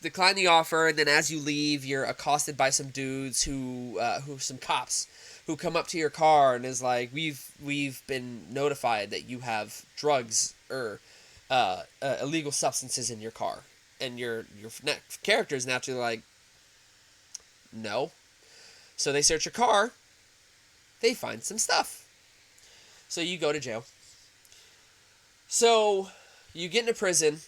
decline the offer, and then as you leave, you're accosted by some dudes who some cops, who come up to your car and is like, we've been notified that you have drugs or illegal substances in your car, and your character is naturally like, no. So they search your car, they find some stuff. So you go to jail. So you get into prison,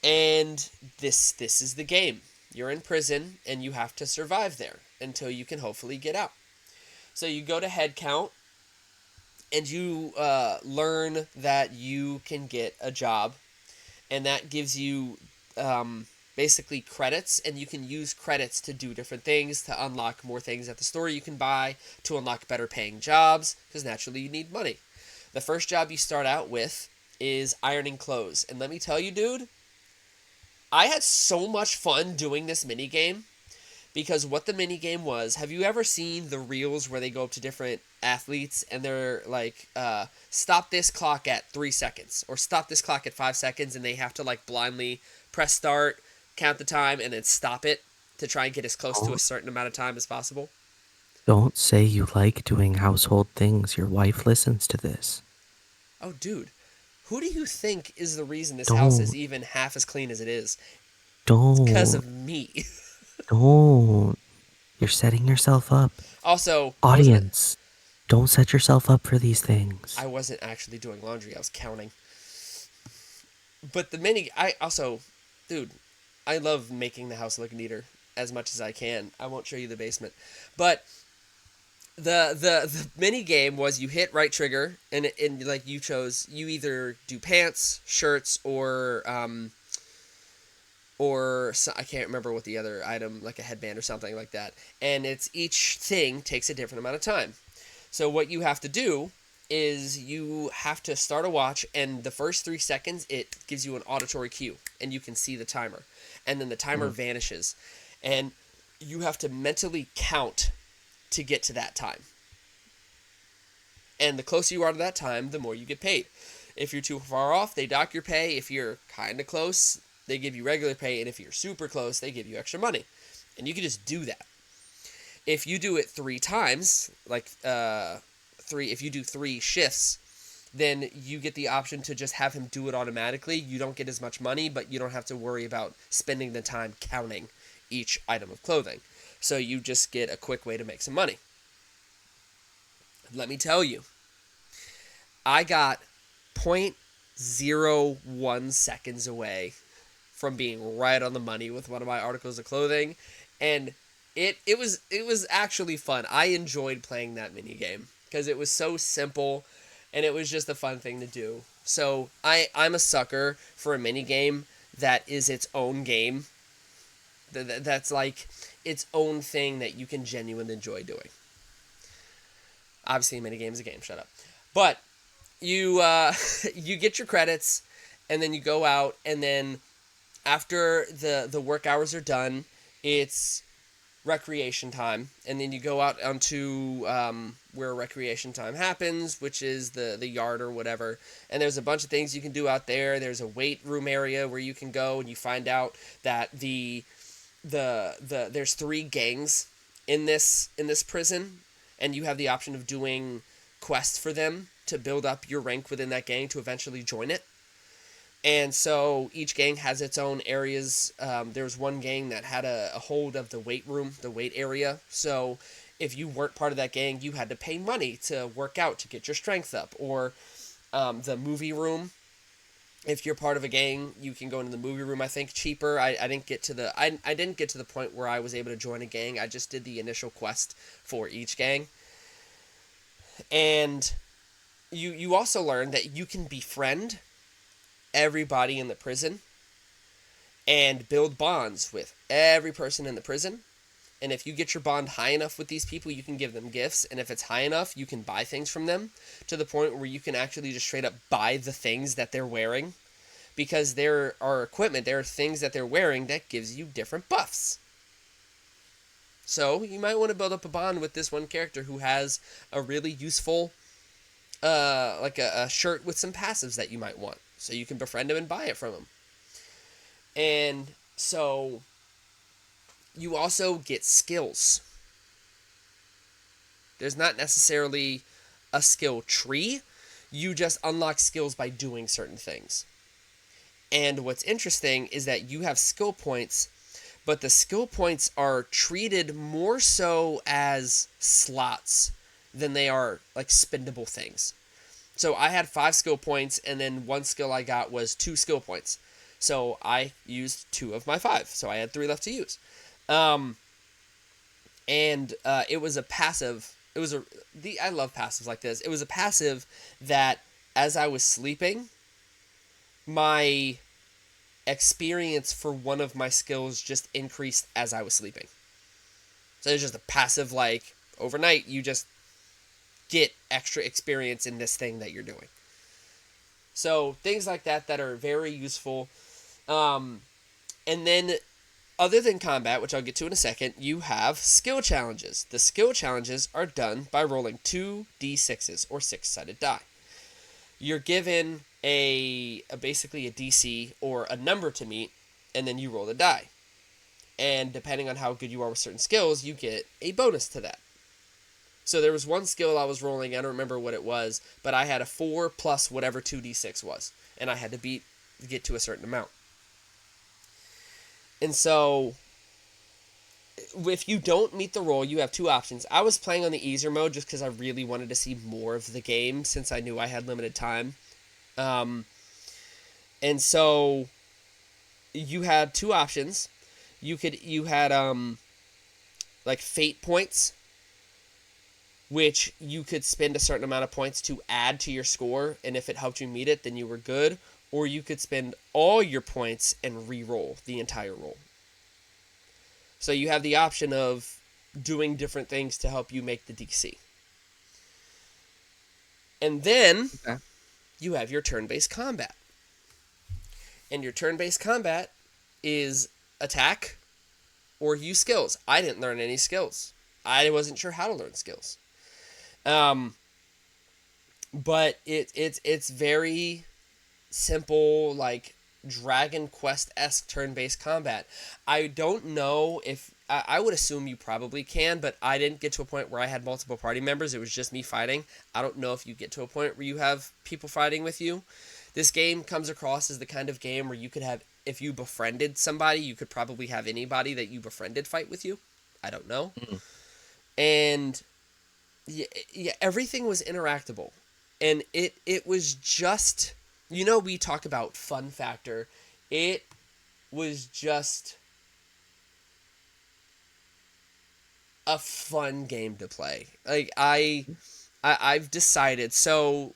and this is the game. You're in prison, and you have to survive there until you can hopefully get out. So you go to head count, and you learn that you can get a job, and that gives you basically credits, and you can use credits to do different things, to unlock more things at the store you can buy, to unlock better paying jobs, because naturally you need money. The first job you start out with is ironing clothes, and let me tell you, dude, I had so much fun doing this minigame, because what the minigame was, have you ever seen the reels where they go up to different athletes and they're like, stop this clock at 3 seconds, or stop this clock at 5 seconds, and they have to like blindly press start, count the time, and then stop it to try and get as close to a Don't, certain amount of time as possible? don't say you like doing household things. Your wife listens to this. Oh, dude, who do you think is the reason this house is Don't, even half as clean as it is? It's because don't, of me. don't. You're setting yourself up. Also, Audience, don't set yourself up for these things. I wasn't actually doing laundry, I was counting. But the mini, I also, dude, I love making the house look neater as much as I can. I won't show you the basement, but the mini game was you hit right trigger, and like you either do pants, shirts, or I can't remember what the other item, like a headband or something like that, and it's each thing takes a different amount of time. So what you have to do is you have to start a watch, and the first 3 seconds it gives you an auditory cue, and you can see the timer, and then the timer vanishes, and you have to mentally count to get to that time. And the closer you are to that time, the more you get paid. If you're too far off, they dock your pay. If you're kind of close, they give you regular pay, and if you're super close, they give you extra money. And you can just do that. If you do it 3 times, like if you do 3 shifts, then you get the option to just have him do it automatically. You don't get as much money, but you don't have to worry about spending the time counting each item of clothing. So you just get a quick way to make some money. Let me tell you, I got 0.01 seconds away from being right on the money with one of my articles of clothing, and it was actually fun. I enjoyed playing that mini game because it was so simple, and it was just a fun thing to do. So I'm a sucker for a mini game that is its own game. That's like its own thing that you can genuinely enjoy doing. Obviously, a mini game is a game. Shut up. But you you get your credits, and then you go out, and then after the work hours are done, it's recreation time, and then you go out onto where recreation time happens, which is the yard or whatever, and there's a bunch of things you can do out there. There's a weight room area where you can go, and you find out that there's 3 gangs in this prison, and you have the option of doing quests for them to build up your rank within that gang to eventually join it. And so each gang has its own areas. There was one gang that had a hold of the weight room, the weight area. So if you weren't part of that gang, you had to pay money to work out to get your strength up. Or the movie room. If you're part of a gang, you can go into the movie room, I think, cheaper. I didn't get to the I didn't get to the point where I was able to join a gang. I just did the initial quest for each gang. And you also learn that you can befriend everybody in the prison and build bonds with every person in the prison. And if you get your bond high enough with these people, you can give them gifts. And if it's high enough, you can buy things from them to the point where you can actually just straight up buy the things that they're wearing. Because there are equipment, there are things that they're wearing that gives you different buffs. So you might want to build up a bond with this one character who has a really useful, like a shirt with some passives that you might want. So you can befriend him and buy it from him. And so you also get skills. There's not necessarily a skill tree. You just unlock skills by doing certain things. And what's interesting is that you have skill points but the skill points are treated more so as slots than they are like spendable things. So I had 5 skill points, and then one skill I got was 2 skill points. So I used 2 of my 5. So I had 3 left to use. Um, and it was a passive. It was a I love passives like this. It was a passive that as I was sleeping, my experience for one of my skills just increased as I was sleeping. So it's just a passive, like overnight you just get extra experience in this thing that you're doing. So things like that that are very useful. And then other than combat, which I'll get to in a second, you have skill challenges. The skill challenges are done by rolling 2d6s or 6-sided die. You're given basically a DC or a number to meet, and then you roll the die. And depending on how good you are with certain skills, you get a bonus to that. So there was one skill I was rolling, I don't remember what it was, but I had a 4 plus whatever 2d6 was, and I had to get to a certain amount. And so if you don't meet the roll, you have 2 options. I was playing on the easier mode just because I really wanted to see more of the game since I knew I had limited time. And so you had 2 options. You had like fate points, which you could spend a certain amount of points to add to your score, and if it helped you meet it, then you were good. Or you could spend all your points and re-roll the entire roll. So you have the option of doing different things to help you make the DC. And then you have your turn-based combat. And your turn-based combat is attack or use skills. I didn't learn any skills. I wasn't sure how to learn skills. But it's very simple, like Dragon Quest-esque turn-based combat. I don't know if I would assume you probably can, but I didn't get to a point where I had multiple party members. It was just me fighting. I don't know if you get to a point where you have people fighting with you. This game comes across as the kind of game where you could have, if you befriended somebody, you could probably have anybody that you befriended fight with you. I don't know. Mm. And yeah, everything was interactable. And it was just, we talk about fun factor. It was just a fun game to play. Like I've decided. So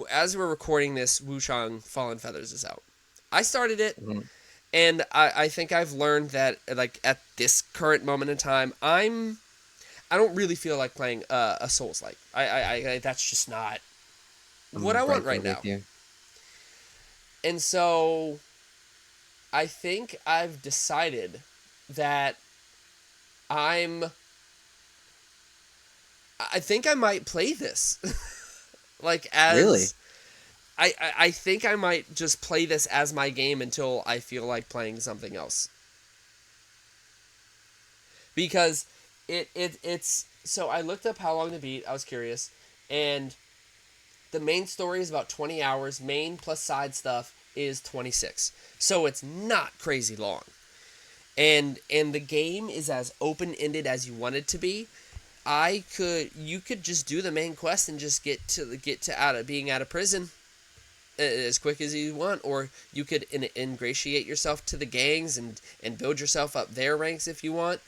as we're recording this, Wushang Fallen Feathers is out. I started it, and I think I've learned that like at this current moment in time, I don't really feel like playing a Souls-like. I that's just not what I want right now. And so I think I've decided that I think I might play this. Like as really? I think I might just play this as my game until I feel like playing something else. Because it's so I looked up how long to beat. I was curious, and the main story is about 20 hours. Main plus side stuff is 26. So it's not crazy long. And the game is as open-ended as you want it to be. You could just do the main quest and just get to being out of prison as quick as you want, or you could ingratiate yourself to the gangs and build yourself up their ranks if you want.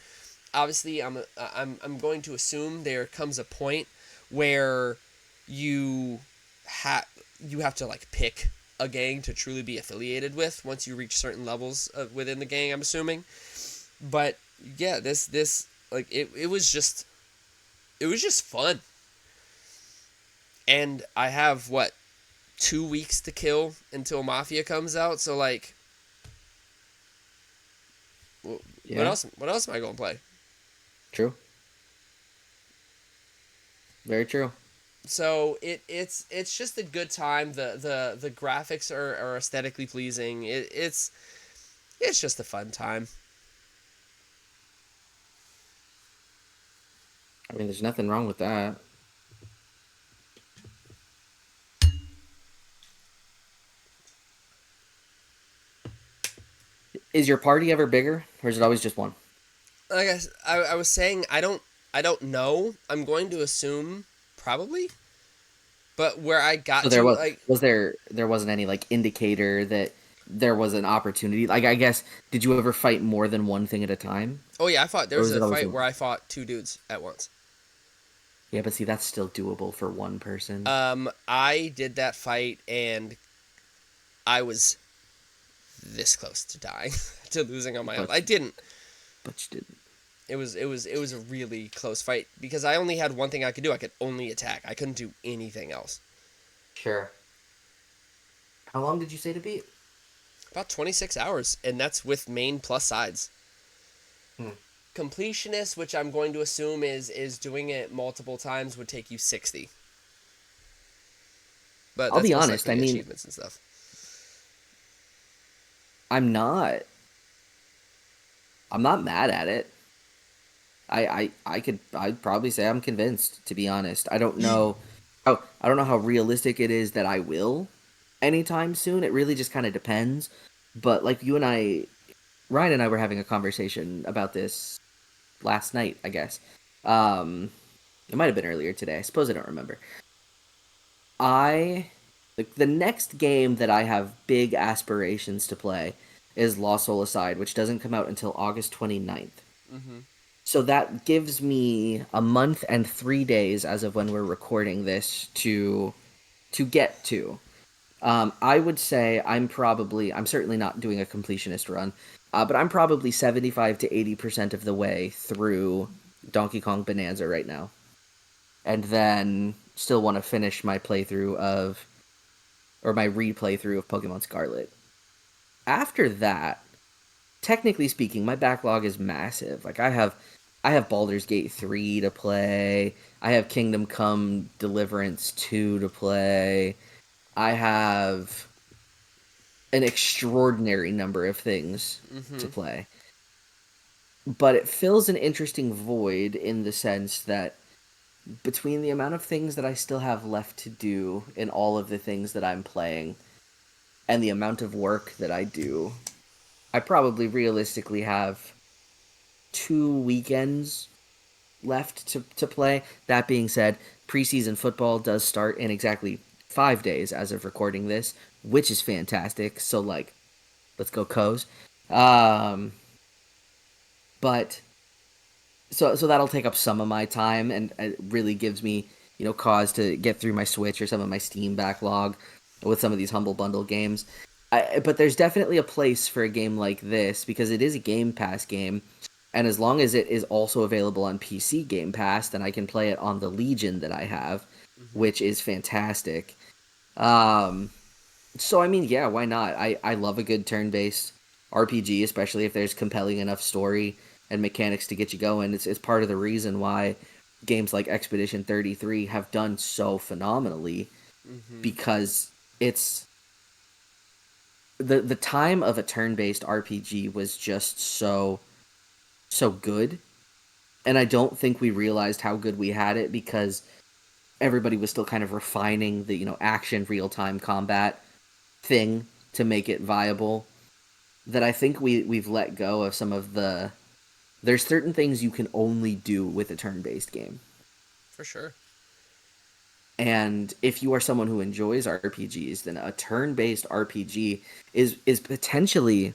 Obviously, I'm going to assume there comes a point where you have to like pick a gang to truly be affiliated with once you reach certain levels within the gang, I'm assuming. But yeah, this like it was just fun. And I have 2 weeks to kill until Mafia comes out, so like what else am I going to play? True. Very true. So it's just a good time. The graphics are aesthetically pleasing. It's just a fun time. I mean, there's nothing wrong with that. Is your party ever bigger, or is it always just one? I guess I was saying I don't know. I'm going to assume probably, but where I got So there to was like there wasn't any like indicator that there was an opportunity. Like I guess did you ever fight more than one thing at a time, oh yeah, I fought there or was was a it always fight the where I fought two dudes at once. yeah? But see, that's still doable for one person. I did that fight and I was this close to dying to losing on my own. But I didn't. but you didn't. It was a really close fight because I only had one thing I could do. I could only attack. I couldn't do anything else. Sure. How long did you say to beat? About 26 hours, and that's with main plus sides. Hmm. Completionist, which I'm going to assume is doing it multiple times, would take you 60. But I'll that's be most honest. I likely mean, achievements and stuff. I'm not. I'm not mad at it. I'd probably say I'm convinced, to be honest. I don't know how realistic it is that I will anytime soon. It really just kind of depends. But like Ryan and I were having a conversation about this last night, I guess. It might have been earlier today. I suppose I don't remember. I the next game that I have big aspirations to play is Lost Soul Aside, which doesn't come out until August 29th. Mm-hmm. So that gives me a month and 3 days as of when we're recording this to get to. I would say I'm certainly not doing a completionist run, but I'm probably 75 to 80% of the way through Donkey Kong Bonanza right now, and then still want to finish my replay through of Pokemon Scarlet. After that, technically speaking, my backlog is massive. Like I have Baldur's Gate 3 to play. I have Kingdom Come Deliverance 2 to play. I have an extraordinary number of things to Mm-hmm. play. But it fills an interesting void in the sense that between the amount of things that I still have left to do in all of the things that I'm playing and the amount of work that I do, I probably realistically have 2 weekends left to play. That being said, preseason football does start in exactly 5 days as of recording this, which is fantastic. So like, let's go Coes. Um, but so that'll take up some of my time, and it really gives me cause to get through my Switch or some of my Steam backlog with some of these Humble Bundle games. But there's definitely a place for a game like this because it is a Game Pass game, and as long as it is also available on PC Game Pass, then I can play it on the Legion that I have, Mm-hmm. which is fantastic. Um, so I mean, yeah, why not? I love a good turn-based RPG, especially if there's compelling enough story and mechanics to get you going. It's part of the reason why games like Expedition 33 have done so phenomenally Mm-hmm. because it's the time of a turn-based RPG was just so good, and I don't think we realized how good we had it because everybody was still kind of refining the action real-time combat thing to make it viable. That I think we've let go of some of the there's certain things you can only do with a turn-based game. For sure. And if you are someone who enjoys RPGs, then a turn-based RPG is potentially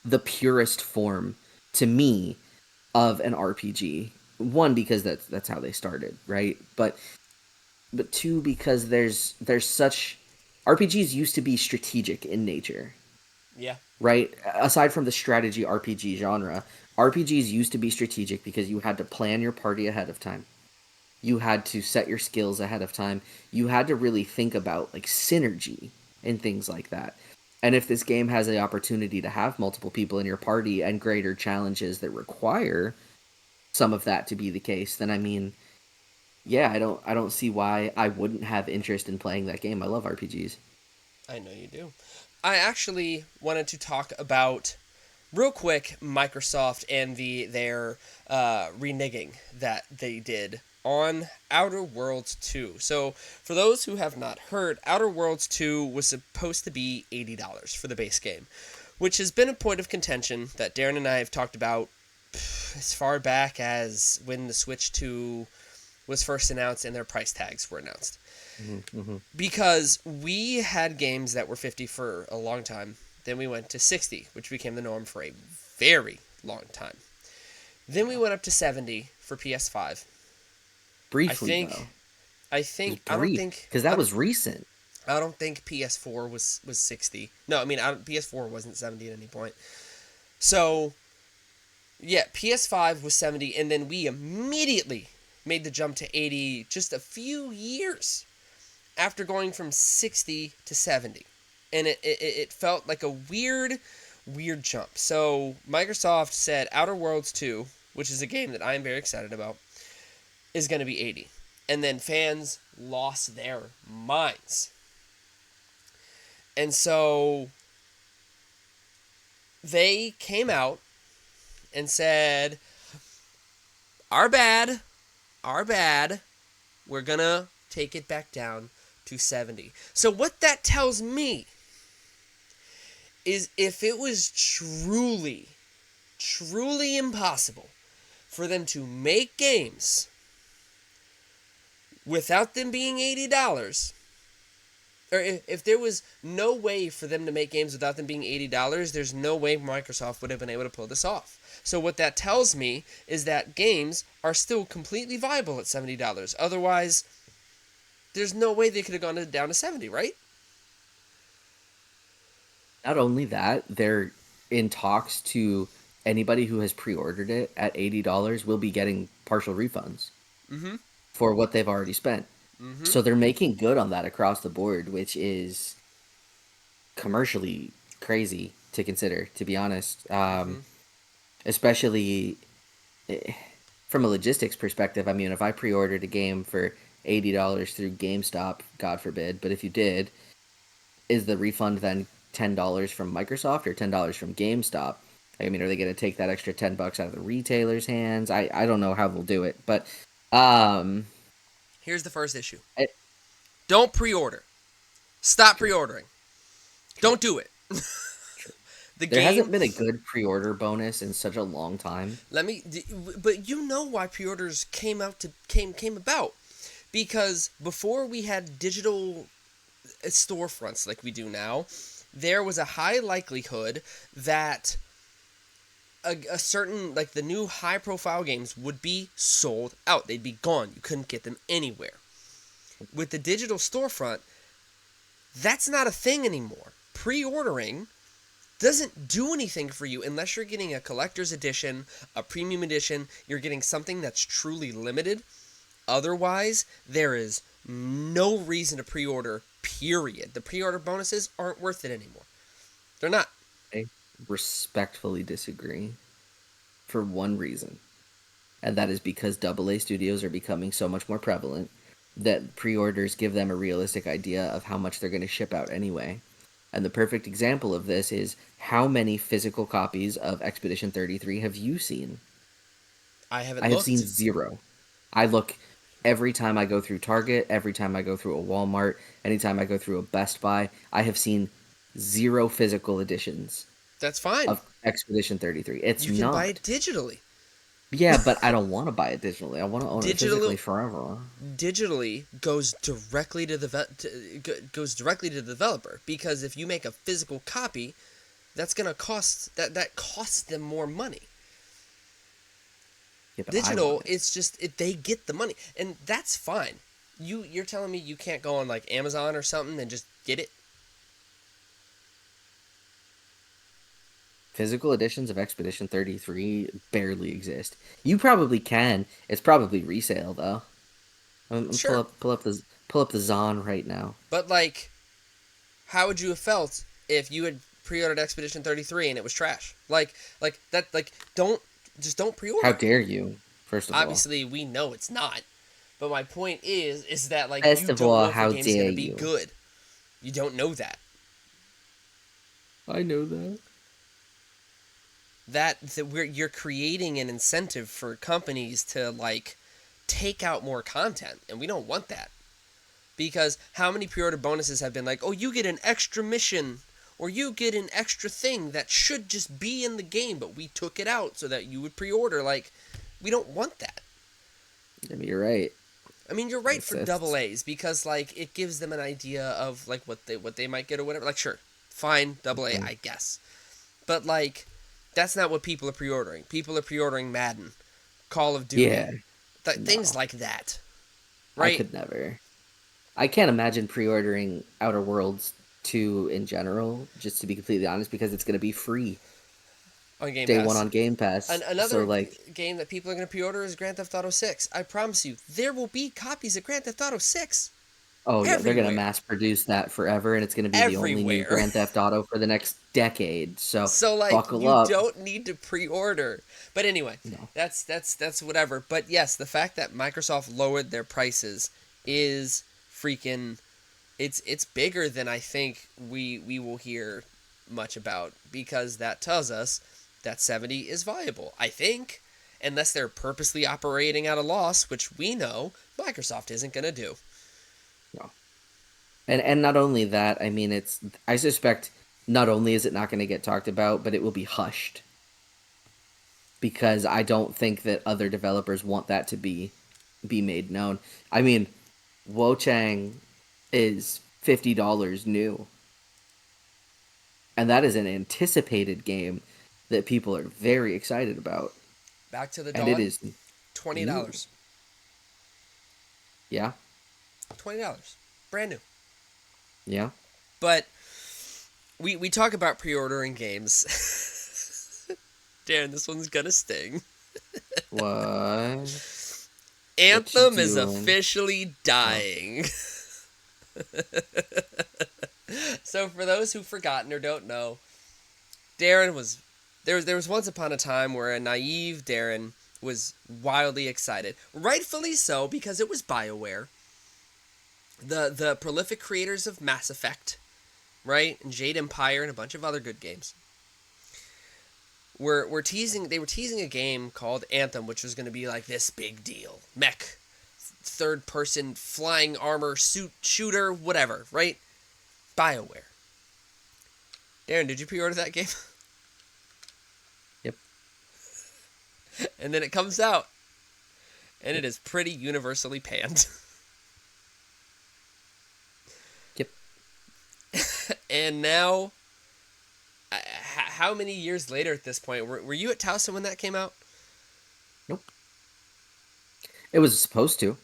the purest form to me of an RPG. One, because that's how they started, right? But two, because there's such RPGs used to be strategic in nature, Yeah. right? Aside from the strategy RPG genre, RPGs used to be strategic because you had to plan your party ahead of time. You had to set your skills ahead of time. You had to really think about like synergy and things like that. And if this game has the opportunity to have multiple people in your party and greater challenges that require some of that to be the case, then I mean, yeah, I don't see why I wouldn't have interest in playing that game. I love RPGs. I know you do. I actually wanted to talk about real quick Microsoft and their reneging that they did on Outer Worlds 2. So, for those who have not heard, Outer Worlds 2 was supposed to be $80 for the base game, which has been a point of contention that Darren and I have talked about as far back as when the Switch 2 was first announced and their price tags were announced. Mm-hmm. Because we had games that were 50 for a long time. Then we went to 60, which became the norm for a very long time. Then we went up to 70 for PS5. Briefly, though. It was I don't brief, think because that was recent. I don't think PS4 was 60. No, I mean PS4 wasn't 70 at any point. So, yeah, PS5 was 70, and then we immediately made the jump to 80 just a few years after going from 60 to 70. And it felt like a weird jump. So Microsoft said Outer Worlds 2, which is a game that I am very excited about, is going to be 80. And then fans lost their minds. And so they came out and said, our bad, we're going to take it back down to 70. So what that tells me is if it was truly impossible for them to make games without them being $80, or if there was no way for them to make games without them being $80, there's no way Microsoft would have been able to pull this off. So what that tells me is that games are still completely viable at $70. Otherwise, there's no way they could have gone down to 70, right? Not only that, they're in talks to anybody who has pre-ordered it at $80 will be getting partial refunds for what they've already spent. So they're making good on that across the board, which is commercially crazy to consider, to be honest. Especially from a logistics perspective. I mean, if I pre-ordered a game for $80 through GameStop, God forbid, but if you did, is the refund then $10 from Microsoft or $10 from GameStop? I mean, are they going to take that extra $10 out of the retailer's hands? I don't know how they'll do it, but here's the first issue. Don't pre-order. Stop pre-ordering. Don't do it. There hasn't been a good pre-order bonus in such a long time. But you know why pre-orders came about. Because before we had digital storefronts like we do now, there was a high likelihood that a certain, like the new high-profile games would be sold out. They'd be gone. You couldn't get them anywhere. With the digital storefront, that's not a thing anymore. Pre-ordering doesn't do anything for you unless you're getting a collector's edition, a premium edition. You're getting something that's truly limited. Otherwise, there is no reason to pre-order, period. The pre-order bonuses aren't worth it anymore. They're not. I respectfully disagree for one reason, and that is because AA studios are becoming so much more prevalent that pre-orders give them a realistic idea of how much they're going to ship out anyway. And the perfect example of this is, how many physical copies of Expedition 33 have you seen? I haven't I looked. have seen 0. I look every time I go through Target, every time I go through a Walmart, anytime I go through a Best Buy. I have seen 0 physical editions. That's fine. Of Expedition 33. It's you can not. buy it digitally. Yeah, but I don't want to buy it digitally. I want to own it physically forever. Digitally goes directly to the developer, because if you make a physical copy, that's gonna cost that costs them more money. Yeah, Digital, it's just they get the money, and that's fine. You're telling me you can't go on like Amazon or something and just get it? Physical editions of Expedition 33 barely exist. You probably can. It's probably resale though. Sure. Pull up the Zon right now. But like, how would you have felt if you had pre-ordered Expedition 33 and it was trash? Like that. Like, don't pre-order. How dare you? First of all, obviously we know it's not. But my point is that like First you of don't all, know if how the game's gonna dare be you? good. You don't know that. I know that. You're creating an incentive for companies to like take out more content, and we don't want that. Because how many pre-order bonuses have been like, oh, you get an extra mission, or you get an extra thing that should just be in the game, but we took it out so that you would pre-order. Like, we don't want that. I mean, you're right. I mean, you're right for double That's A's because like it gives them an idea of like what they might get or whatever. Like, sure, fine, double A, I guess. But like, that's not what people are pre-ordering. People are pre-ordering Madden, Call of Duty, yeah. things No, like that, I right? could never. I can't imagine pre-ordering Outer Worlds 2 in general, just to be completely honest, because it's going to be free On Game day one Pass. on Game Pass. So Another like, game that people are going to pre-order is Grand Theft Auto 6. I promise you, there will be copies of Grand Theft Auto 6 oh yeah, they're going to everywhere. mass produce that forever, and it's going to be the only new Everywhere. Grand Theft Auto for the next decade. So So like buckle you up. don't need to pre-order. But anyway, No. that's whatever. But yes, the fact that Microsoft lowered their prices is freaking it's bigger than I think we will hear much about, because that tells us that 70 is viable. I think, unless they're purposely operating at a loss, which we know Microsoft isn't going to do. No. And not only that, I mean, I suspect not only is it not going to get talked about, but it will be hushed because I don't think that other developers want that to be made known. I mean, Wo Chang is $50 new, and that is an anticipated game that people are very excited about, Back to the and it Dawn, is new. $20. Yeah, $20. Brand new. yeah. But we talk about pre-ordering games. Darren, this one's gonna sting. What? What you Anthem is doing? officially Oh, dying. So for those who've forgotten or don't know, Darren was there was once upon a time where a naive Darren was wildly excited. Rightfully so, because it was BioWare. The prolific creators of Mass Effect, right? And Jade Empire and a bunch of other good games. Were teasing they were teasing a game called Anthem, which was going to be like this big deal. Mech, third person flying armor suit shooter, whatever, right? BioWare. Darren, did you pre-order that game? yep. And then it comes out, and it is pretty universally panned. Yep. And now, how many years later at this point? Were you at Towson when that came out? Nope. It was supposed to.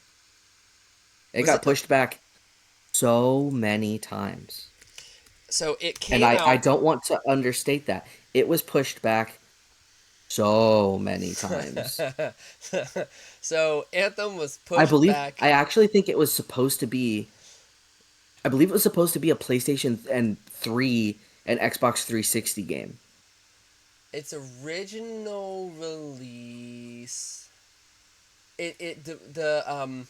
It Was got it though? pushed back so many times. So it And came I out. don't want to understate that. It was pushed back so many times. So Anthem was I pushed believe back. I actually think it was supposed to be I believe it was supposed to be a PlayStation and 3 and Xbox 360 game. Its original release. The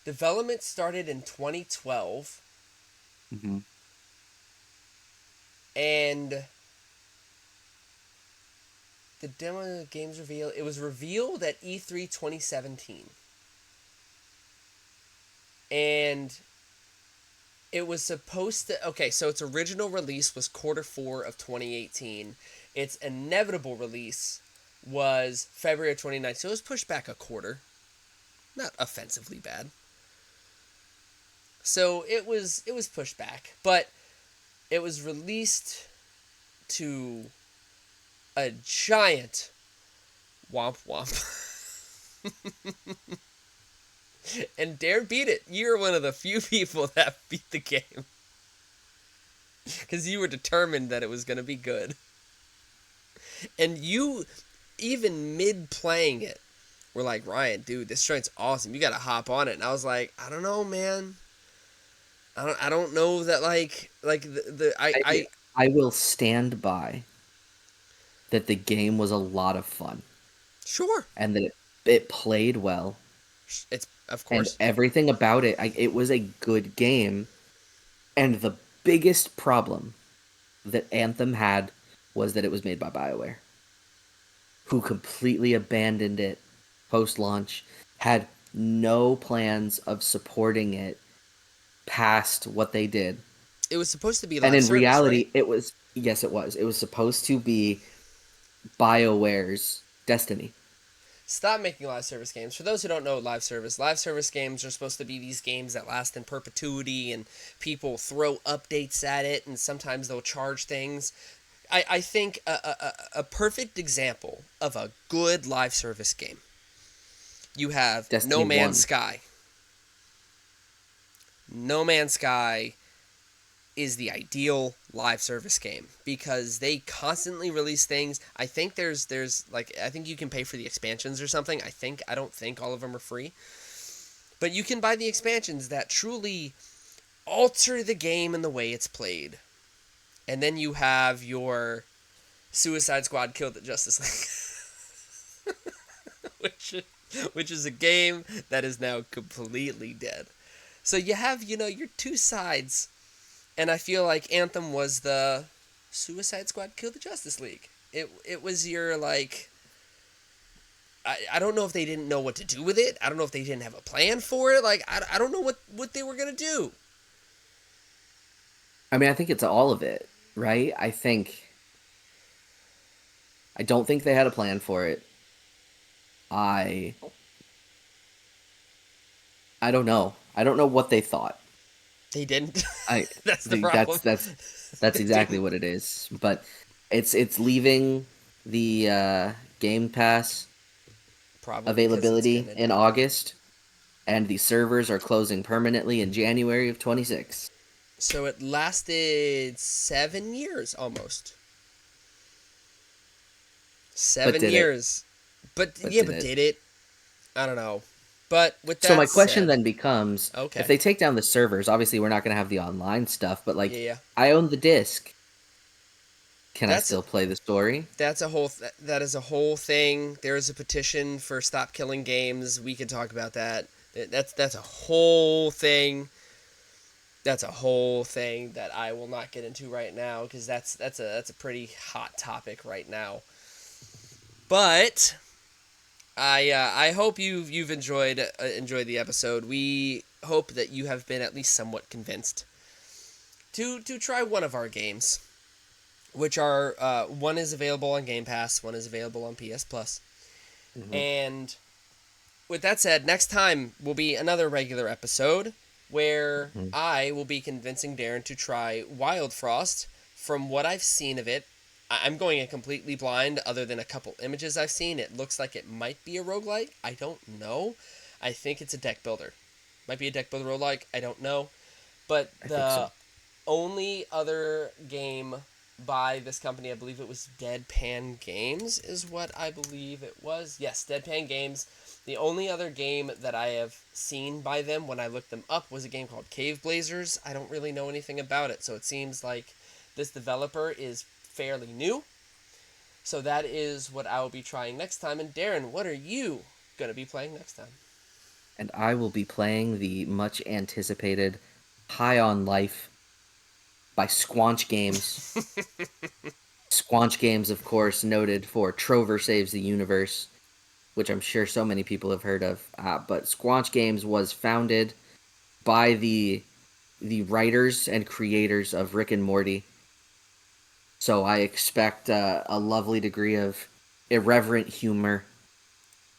development started in 2012, Mm-hmm. and the demo games revealed. It was revealed at E3 2017, and it was supposed to. Okay, so its original release was Q4 of 2018. Its inevitable release was February of 2019. So it was pushed back a quarter. Not offensively bad. So it was pushed back, but it was released to a giant womp womp. And Darren beat it. You're one of the few people that beat the game. Because you were determined that it was going to be good. And you, even mid playing it, were like, Ryan, dude, this joint's awesome. You got to hop on it. And I was like, I don't know, man. I don't know that like the I I will stand by that the game was a lot of fun sure, and that it played well it's of and course. everything about it. It was a good game. And the biggest problem that Anthem had was that it was made by BioWare, who completely abandoned it post launch, had no plans of supporting it past what they did. It was supposed to be And live in service, right? reality, it was. Yes, it was. It was supposed to be BioWare's Destiny. Stop making live service games. For those who don't know live service games are supposed to be these games that last in perpetuity and people throw updates at it and sometimes they'll charge things. I think a perfect example of a good live service game. You have No Destiny Man's 1. Sky. No Man's Sky is the ideal live service game because they constantly release things. I think there's like I think you can pay for the expansions or something. I don't think all of them are free. But you can buy the expansions that truly alter the game and the way it's played. And then you have your Suicide Squad Killed the Justice League. which is a game that is now completely dead. So you have, your two sides. And I feel like Anthem was the Suicide Squad Killed the Justice League. It was your, like... I don't know if they didn't know what to do with it. I don't know if they didn't have a plan for it. Like, I don't know what they were going to do. I mean, I think it's all of it, right? I don't think they had a plan for it. I don't know. I don't know what they thought. They didn't. I That's the the, problem. that's They exactly didn't. what it is. But it's leaving the Game Pass Probably because it's availability gonna in die. August, and the servers are closing permanently in January of 26. So it lasted 7 years almost. But Seven did it? years. But But yeah, did but it? did it? I don't know. But with So my that question said, then becomes, if okay. they take down the servers, obviously we're not going to have the online stuff, but Yeah, like yeah. I own the disc. Can I That's still play the story? that is a whole thing. There is a petition for stop killing games. We could talk about that. That's a whole thing. That's a whole thing that I will not get into right now because that's a pretty hot topic right now. But I hope you've enjoyed the episode. We hope that you have been at least somewhat convinced to try one of our games, which are one is available on Game Pass, one is available on PS Plus, Hmm. and with that said, next time will be another regular episode where Hmm. I will be convincing Darren to try Wild Frost. From what I've seen of it, I'm going in completely blind other than a couple images I've seen. It looks like it might be a roguelike. I don't know. I think it's a deck builder. Might be a deck builder roguelike. I don't know. But I think so. the only other game by this company, I believe it was Deadpan Games, is what I believe it was. Yes, Deadpan Games. The only other game that I have seen by them when I looked them up was a game called Cave Blazers. I don't really know anything about it, so it seems like this developer is fairly new. So that is what I will be trying next time. And Darren, what are you going to be playing next time? And I will be playing the much anticipated High on Life by Squanch Games. Squanch Games, of course, noted for Trover Saves the Universe, which I'm sure so many people have heard of. But Squanch Games was founded by the writers and creators of Rick and Morty. So I expect a lovely degree of irreverent humor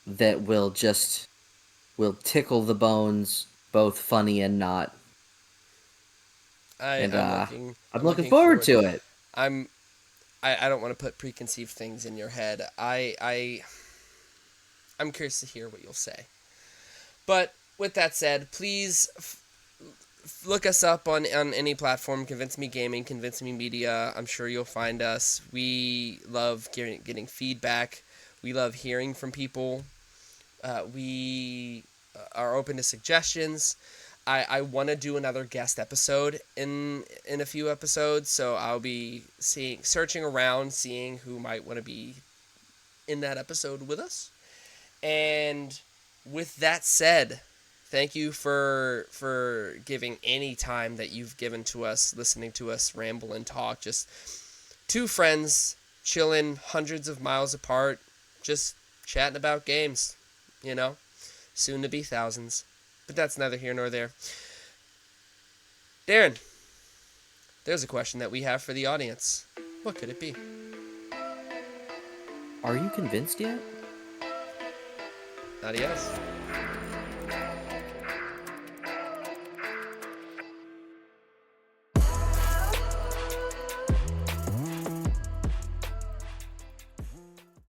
that will tickle the bones, both funny and not. And I'm I'm looking looking forward forward. to it. I'm I don't want to put preconceived things in your head. I'm curious to hear what you'll say. But with that said, please look us up on any platform. Convince Me Gaming, Convince Me Media. I'm sure you'll find us. We love getting feedback. We love hearing from people. We are open to suggestions. I want to do another guest episode in a few episodes, so I'll be searching around, seeing who might want to be in that episode with us. And with that said, thank you for giving any time that you've given to us, listening to us ramble and talk. Just two friends chilling hundreds of miles apart, just chatting about games, you know, soon to be thousands. But that's neither here nor there. Darren, there's a question that we have for the audience. What could it be? Are you convinced yet? Not yet.